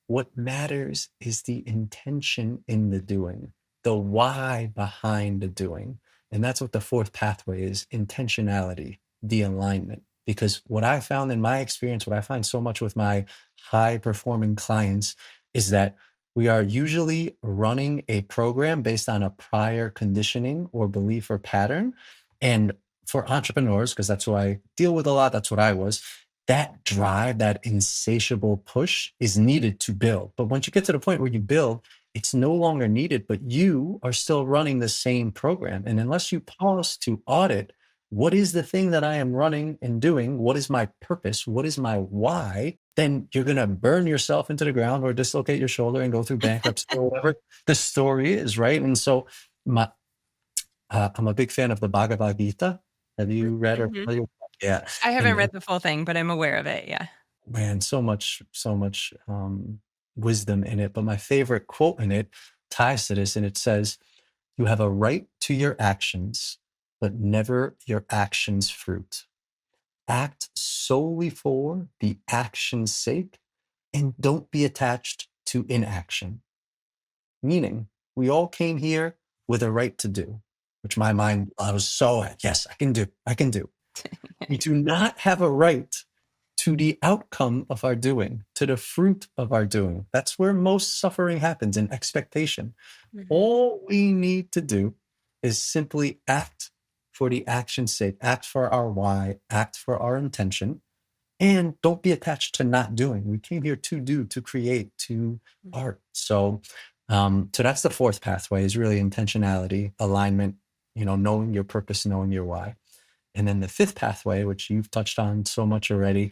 What matters is the intention in the doing, the why behind the doing. And that's what the fourth pathway is: intentionality, the alignment. Because what I found in my experience, what I find so much with my high performing clients, is that we are usually running a program based on a prior conditioning or belief or pattern. And for entrepreneurs, because that's who I deal with a lot, that's what I was, that drive, that insatiable push is needed to build. But once you get to the point where you build, it's no longer needed, but you are still running the same program. And unless you pause to audit, what is the thing that I am running and doing? What is my purpose? What is my why? Then you're going to burn yourself into the ground or dislocate your shoulder and go through bankruptcy or whatever the story is, right? And so I'm a big fan of the Bhagavad Gita. Have you read or Mhm. familiar with that? Yeah. I haven't And read the full thing, but I'm aware of it. Yeah. man, so much wisdom in it. But my favorite quote in it ties to this, and it says, "You have a right to your actions, but never your actions' fruit. Act solely for the action's sake, and don't be attached to inaction." Meaning, we all came here with a right to do, which my mind, I was so, yes, I can do. We do not have a right to the outcome of our doing, to the fruit of our doing. That's where most suffering happens, in expectation. All we need to do is simply act for the action's sake, act for our why, act for our intention, and don't be attached to not doing. We came here to do, to create, to art. So that's the fourth pathway, is really intentionality, alignment, knowing your purpose, knowing your why. And then the fifth pathway, which you've touched on so much already,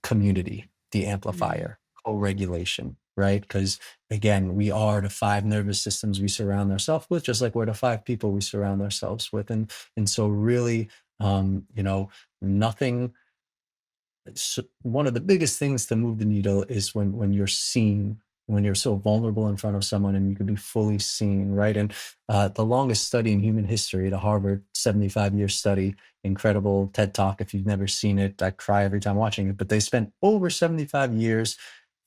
community, the amplifier, co-regulation, right? Because again, we are the five nervous systems we surround ourselves with, just like we're the five people we surround ourselves with. And so really, nothing. One of the biggest things to move the needle is when you're seen, when you're so vulnerable in front of someone and you can be fully seen, right? And the longest study in human history, the Harvard 75-year study, incredible TED Talk. If you've never seen it, I cry every time watching it, but they spent over 75 years,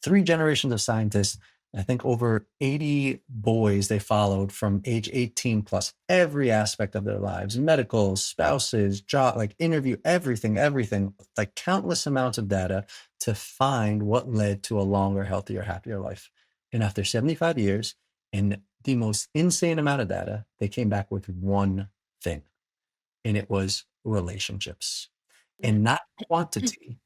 3 generations of scientists, I think over 80 boys they followed from age 18 plus, every aspect of their lives: medical, spouses, job, like interview, everything, like countless amounts of data to find what led to a longer, healthier, happier life. And after 75 years and the most insane amount of data, they came back with one thing, and it was relationships. And not quantity,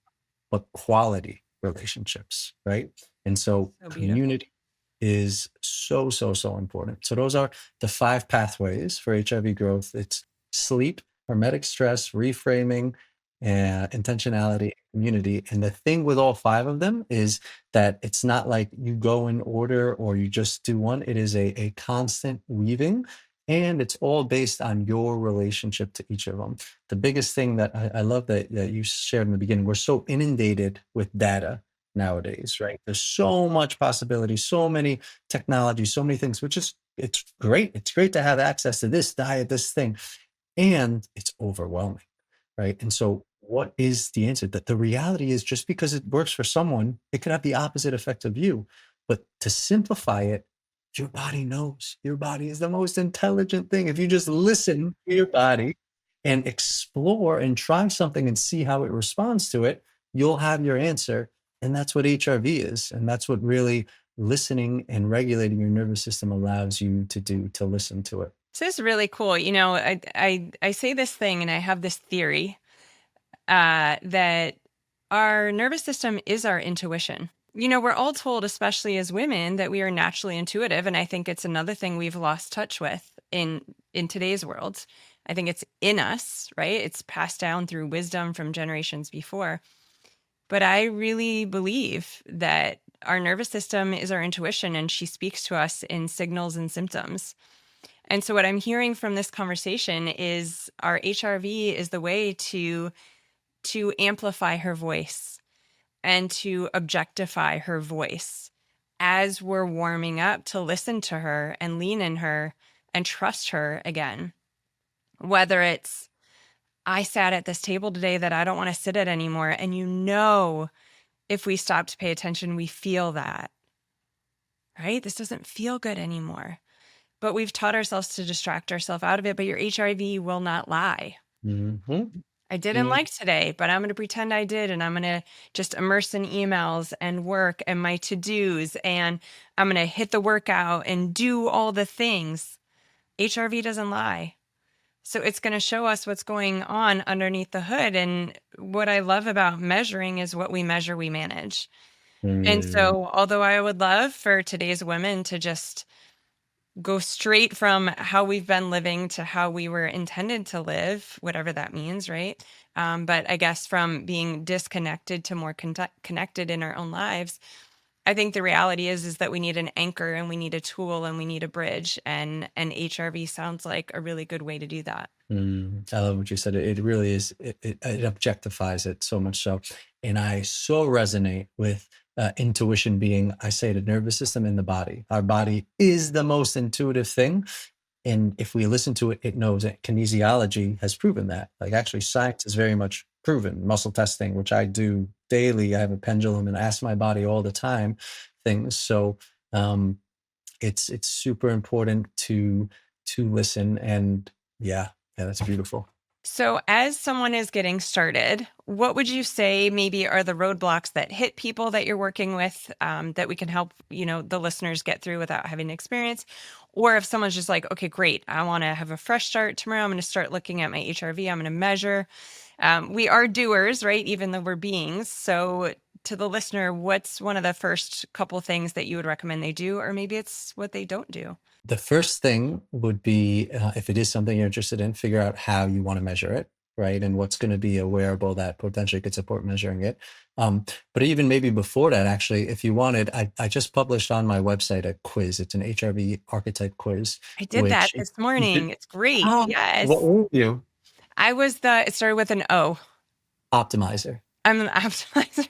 but quality relationships, right? And so So beautiful. community is so important. So those are the 5 pathways for HRV growth. It's sleep, hermetic stress, reframing, intentionality, community. And the thing with all 5 of them is that it's not like you go in order or you just do one. It is a constant weaving, and it's all based on your relationship to each of them. The biggest thing that I love that you shared in the beginning, we're so inundated with data nowadays, right? There's so much possibility, so many technologies, so many things, which is, it's great. It's great to have access to this diet, this thing, and it's overwhelming, right? And so what is the answer? That the reality is, just because it works for someone, it could have the opposite effect of you. But to simplify it, your body knows. Your body is the most intelligent thing. If you just listen to your body and explore and try something and see how it responds to it, you'll have your answer. And that's what HRV is. And that's what really listening and regulating your nervous system allows you to do, to listen to it. So this is really cool. You know, I say this thing and I have this theory that our nervous system is our intuition. You know, we're all told, especially as women, that we are naturally intuitive. And I think it's another thing we've lost touch with in today's world. I think it's in us, right? It's passed down through wisdom from generations before. But I really believe that our nervous system is our intuition, and she speaks to us in signals and symptoms. And so what I'm hearing from this conversation is our HRV is the way to amplify her voice and to objectify her voice as we're warming up to listen to her and lean in her and trust her again. Whether it's, I sat at this table today that I don't want to sit at anymore. And you know, if we stop to pay attention, we feel that, right? This doesn't feel good anymore. But we've taught ourselves to distract ourselves out of it. But your HRV will not lie. Mm-hmm. I didn't like today, but I'm going to pretend I did. And I'm going to just immerse in emails and work and my to-dos. And I'm going to hit the workout and do all the things. HRV doesn't lie. So it's going to show us what's going on underneath the hood. And what I love about measuring is what we measure, we manage. And so, although I would love for today's women to just go straight from how we've been living to how we were intended to live, whatever that means, right? But I guess from being disconnected to more connected in our own lives, I think the reality is that we need an anchor and we need a tool and we need a bridge, and HRV sounds like a really good way to do that. I love what you said. It really is. It objectifies it so much so. And I so resonate with intuition being, I say, the nervous system in the body. Our body is the most intuitive thing. And if we listen to it, it knows it. Kinesiology has proven that. Like, actually, science is very much proven. Muscle testing, which I do daily. I have a pendulum and ask my body all the time things. So it's super important to listen. And yeah, that's beautiful. So as someone is getting started, what would you say maybe are the roadblocks that hit people that you're working with, that we can help, the listeners get through without having experience? Or if someone's just like, okay, great, I want to have a fresh start tomorrow. I'm going to start looking at my HRV. I'm going to measure. We are doers, right? Even though we're beings. So to the listener, what's one of the first couple things that you would recommend they do? Or maybe it's what they don't do. The first thing would be, if it is something you're interested in, figure out how you want to measure it, right? And what's going to be a wearable that potentially could support measuring it. But even maybe before that, actually, if you wanted, I just published on my website a quiz. It's an HRV archetype quiz. I did that this morning. It's great. Yes. What were you? It started with an O. Optimizer. I'm an optimizer.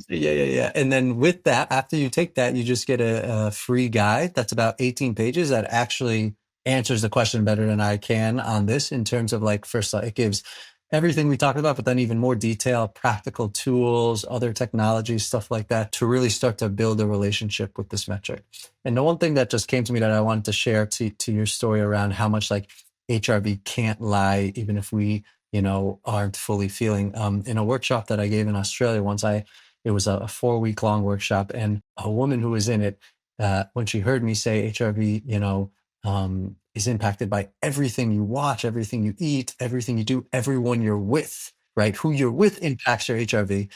Yeah. And then with that, after you take that, you just get a free guide that's about 18 pages that actually answers the question better than I can on this, in terms of, like, first, it gives everything we talked about, but then even more detail, practical tools, other technologies, stuff like that, to really start to build a relationship with this metric. And the one thing that just came to me that I wanted to share to your story around how much, like, HRV can't lie, even if we, aren't fully feeling. In a workshop that I gave in Australia once, it was a 4-week long workshop, and a woman who was in it, when she heard me say HRV, is impacted by everything you watch, everything you eat, everything you do, everyone you're with, right? Who you're with impacts your HRV.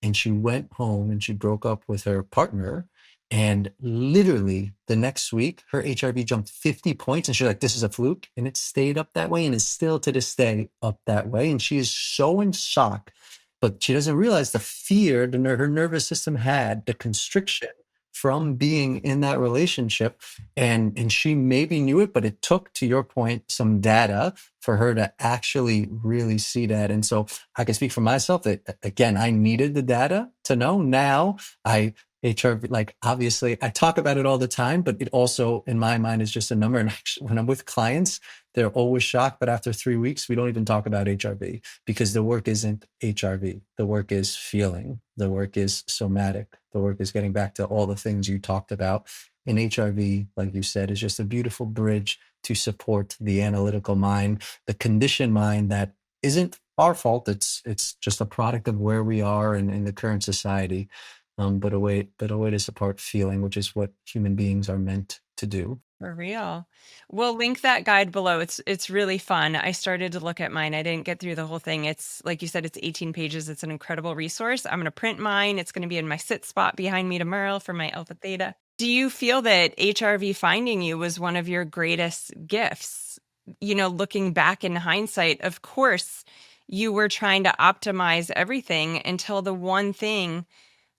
And she went home and she broke up with her partner. And literally the next week, her HRV jumped 50 points. And she's like, this is a fluke. And it stayed up that way and is still to this day up that way. And she is so in shock. But she doesn't realize the fear her nervous system had, the constriction from being in that relationship. And she maybe knew it, but it took, to your point, some data for her to actually really see that. And so I can speak for myself that, again, I needed the data to know. Now I HRV, like, obviously I talk about it all the time, but it also in my mind is just a number. And actually, when I'm with clients, they're always shocked. But after 3 weeks, we don't even talk about HRV, because the work isn't HRV. The work is feeling. The work is somatic. The work is getting back to all the things you talked about. And HRV, like you said, is just a beautiful bridge to support the analytical mind, the conditioned mind that isn't our fault. It's just a product of where we are in the current society. But a way to support feeling, which is what human beings are meant to do. For real. We'll link that guide below. It's really fun. I started to look at mine. I didn't get through the whole thing. It's like you said, it's 18 pages. It's an incredible resource. I'm going to print mine. It's going to be in my sit spot behind me tomorrow for my Alpha Theta. Do you feel that HRV finding you was one of your greatest gifts? You know, looking back in hindsight, of course, you were trying to optimize everything until the one thing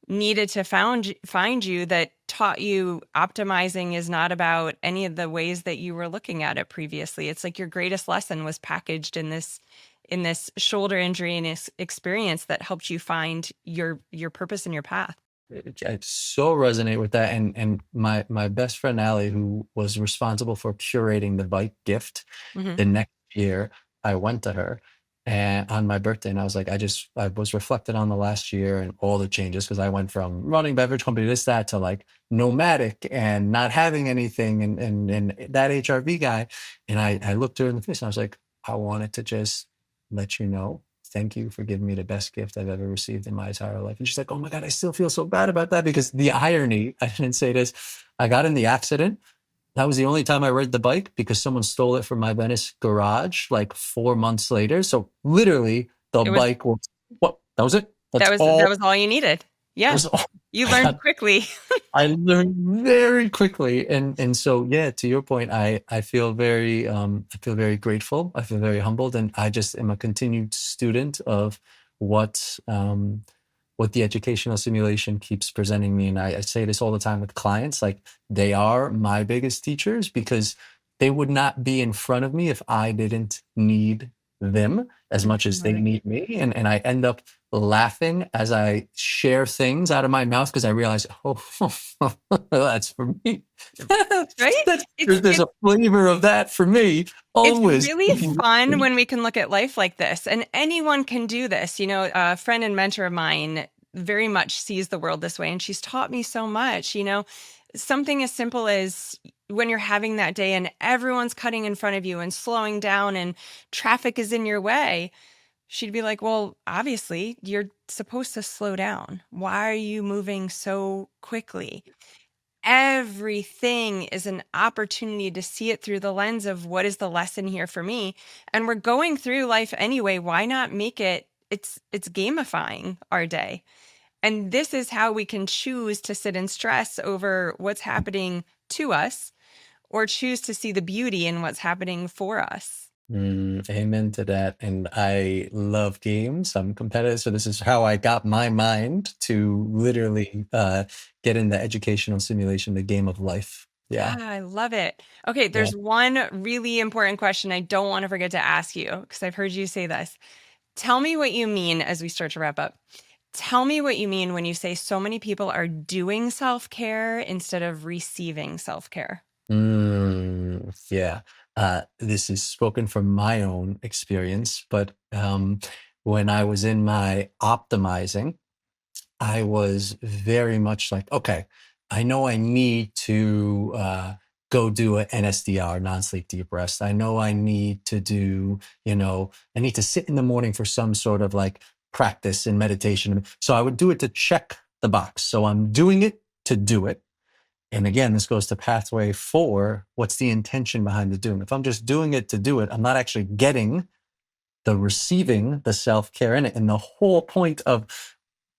needed to find you that taught you optimizing is not about any of the ways that you were looking at it previously. It's like your greatest lesson was packaged in this shoulder injury and experience that helped you find your purpose and your path. I so resonate with that. And my best friend Allie, who was responsible for curating the bike gift, Hmm. the next year I went to her and on my birthday, and I was like, I was reflected on the last year and all the changes, because I went from running beverage company, this, that, to like nomadic and not having anything, and that HRV guy. And I looked her in the face and I was like, I wanted to just let you know, thank you for giving me the best gift I've ever received in my entire life. And she's like, oh my God, I still feel so bad about that, because the irony, I didn't say this, I got in the accident. That was the only time I rode the bike, because someone stole it from my Venice garage like 4 months later. So literally the It was bike was, what? That was it. that was all you needed. That Yeah. was all You I learned got. quickly. I learned very quickly. And so, yeah, to your point, I feel I feel very grateful. I feel very humbled. And I just am a continued student of what, what the educational simulation keeps presenting me. And I say this all the time with clients, like, they are my biggest teachers, because they would not be in front of me if I didn't need them as much as they need me. And I end up laughing as I share things out of my mouth, because I realize, oh, that's for me. Right? There's a flavor of that for me It's always. really fun when we can look at life like this, and anyone can do this. You know, a friend and mentor of mine very much sees the world this way, and she's taught me so much. You know, something as simple as when you're having that day and everyone's cutting in front of you and slowing down and traffic is in your way, she'd be like, well, obviously, you're supposed to slow down. Why are you moving so quickly? Everything is an opportunity to see it through the lens of what is the lesson here for me. And we're going through life anyway. Why not make it's gamifying our day. And this is how we can choose to sit in stress over what's happening to us, or choose to see the beauty in what's happening for us. Amen to that. And I love games. I'm competitive. So this is how I got my mind to literally get in the educational simulation, the game of life. Yeah, Yeah. I love it. Okay, Yeah. there's one really important question I don't want to forget to ask you, because I've heard you say this. Tell me what you mean as we start to wrap up. Tell me what you mean when you say so many people are doing self-care instead of receiving self-care. Yeah. This is spoken from my own experience, but when I was in my optimizing, I was very much like, okay, I know I need to go do an NSDR, non-sleep deep rest. I know I need to do, I need to sit in the morning for some sort of like practice and meditation. So I would do it to check the box. So I'm doing it to do it. And again, this goes to pathway 4. What's the intention behind the doing? If I'm just doing it to do it, I'm not actually getting the receiving, the self-care in it. And the whole point of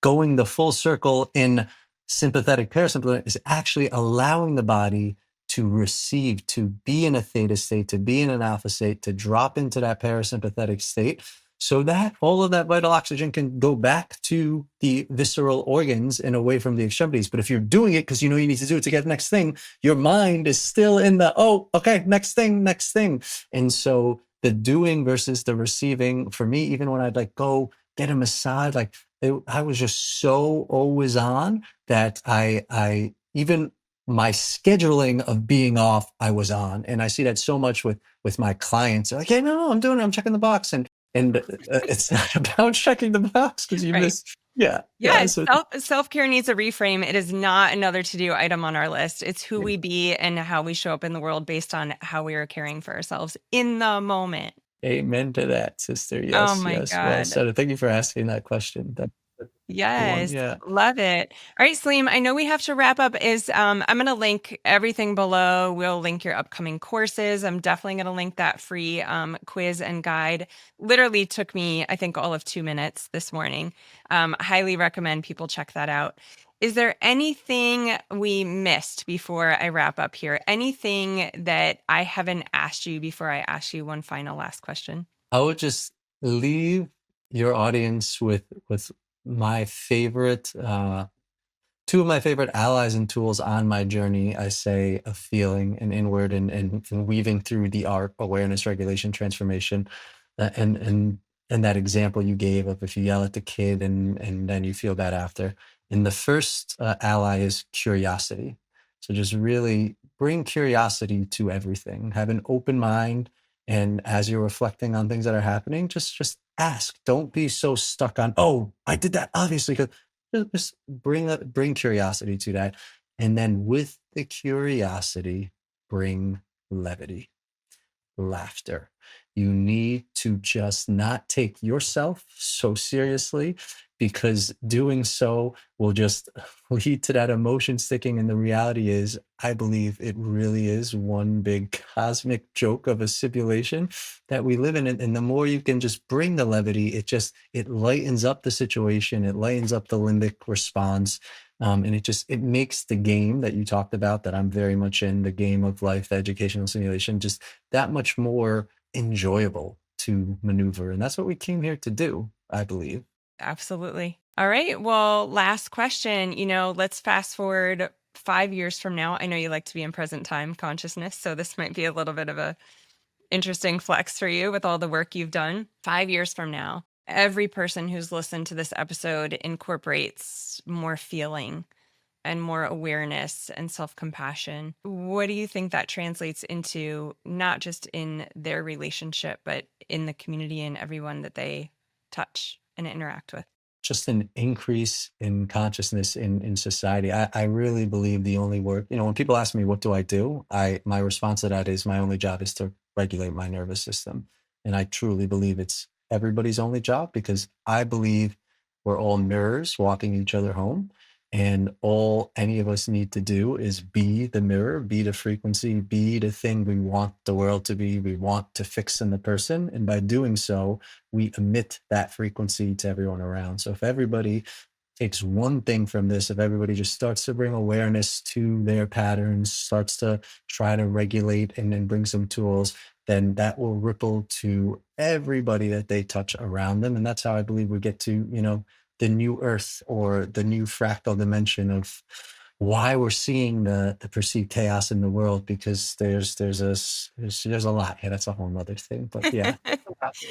going the full circle in sympathetic parasympathetic is actually allowing the body to receive, to be in a theta state, to be in an alpha state, to drop into that parasympathetic state, so that all of that vital oxygen can go back to the visceral organs and away from the extremities. But if you're doing it because you know you need to do it to get the next thing, your mind is still in the, oh, okay, next thing, next thing. And so the doing versus the receiving, for me, even when I'd like go get a massage, like I was just so always on that I even my scheduling of being off, I was on. And I see that so much with my clients. They're like, hey, no, I'm doing it. I'm checking the box. And it's not about checking the box because you Right. miss. Yeah. Yeah, So self-care needs a reframe. It is not another to-do item on our list. It's who we be and how we show up in the world based on how we are caring for ourselves in the moment. amen to that, sister. Oh Yes, my yes. Well God. said. Thank you for asking that question. That's the one. Yes, Yeah. love it. All right, Salim, I know we have to wrap up. I'm going to link everything below. We'll link your upcoming courses. I'm definitely going to link that free quiz and guide. Literally took me, I think, all of 2 minutes this morning. Highly recommend people check that out. Is there anything we missed before I wrap up here? Anything that I haven't asked you before I ask you one final last question? I would just leave your audience with my favorite two of my favorite allies and tools on my journey, I say, of feeling and inward and weaving through the art, awareness, regulation, transformation. And that example you gave of if you yell at the kid and then you feel bad after. And the first ally is curiosity. So just really bring curiosity to everything. Have an open mind. And as you're reflecting on things that are happening, just ask. Don't be so stuck on, oh, I did that obviously, because just bring curiosity to that. And then with the curiosity, bring levity, laughter. You need to just not take yourself so seriously, because doing so will just lead to that emotion sticking. And the reality is, I believe it really is one big cosmic joke of a simulation that we live in. And the more you can just bring the levity, it lightens up the situation. It lightens up the limbic response. And it makes the game that you talked about, that I'm very much in, the game of life, the educational simulation, just that much more enjoyable to maneuver. And that's what we came here to do, I believe. Absolutely. All right. Well, last question. Let's fast forward 5 years from now. I know you like to be in present time consciousness, so this might be a little bit of a interesting flex for you with all the work you've done. 5 years from now, every person who's listened to this episode incorporates more feeling and more awareness and self-compassion. What do you think that translates into, not just in their relationship, but in the community and everyone that they touch and interact with? Just an increase in consciousness in society. I really believe the only work, when people ask me, what do I do? My response to that is, my only job is to regulate my nervous system. And I truly believe it's everybody's only job, because I believe we're all mirrors walking each other home. And all any of us need to do is be the mirror, be the frequency, be the thing we want the world to be, we want to fix in the person. And by doing so, we emit that frequency to everyone around. So if everybody takes one thing from this, if everybody just starts to bring awareness to their patterns, starts to try to regulate and then bring some tools, then that will ripple to everybody that they touch around them. And that's how I believe we get to, the new earth, or the new fractal dimension of why we're seeing the perceived chaos in the world, because there's a lot. Yeah, that's a whole nother thing. But yeah.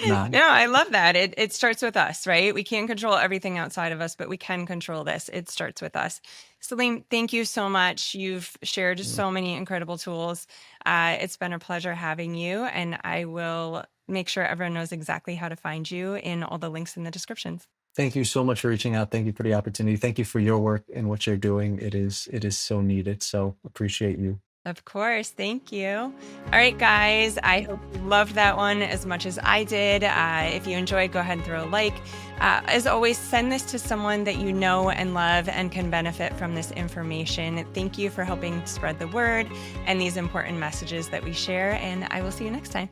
No, I love that. It starts with us, right? We can't control everything outside of us, but we can control this. It starts with us. Salim, thank you so much. You've shared so many incredible tools. It's been a pleasure having you, and I will make sure everyone knows exactly how to find you in all the links in the descriptions. Thank you so much for reaching out. Thank you for the opportunity. Thank you for your work and what you're doing. It is so needed. So appreciate you. Of course. Thank you. All right, guys. I hope you loved that one as much as I did. If you enjoyed, go ahead and throw a like. As always, send this to someone that you know and love and can benefit from this information. Thank you for helping spread the word and these important messages that we share. And I will see you next time.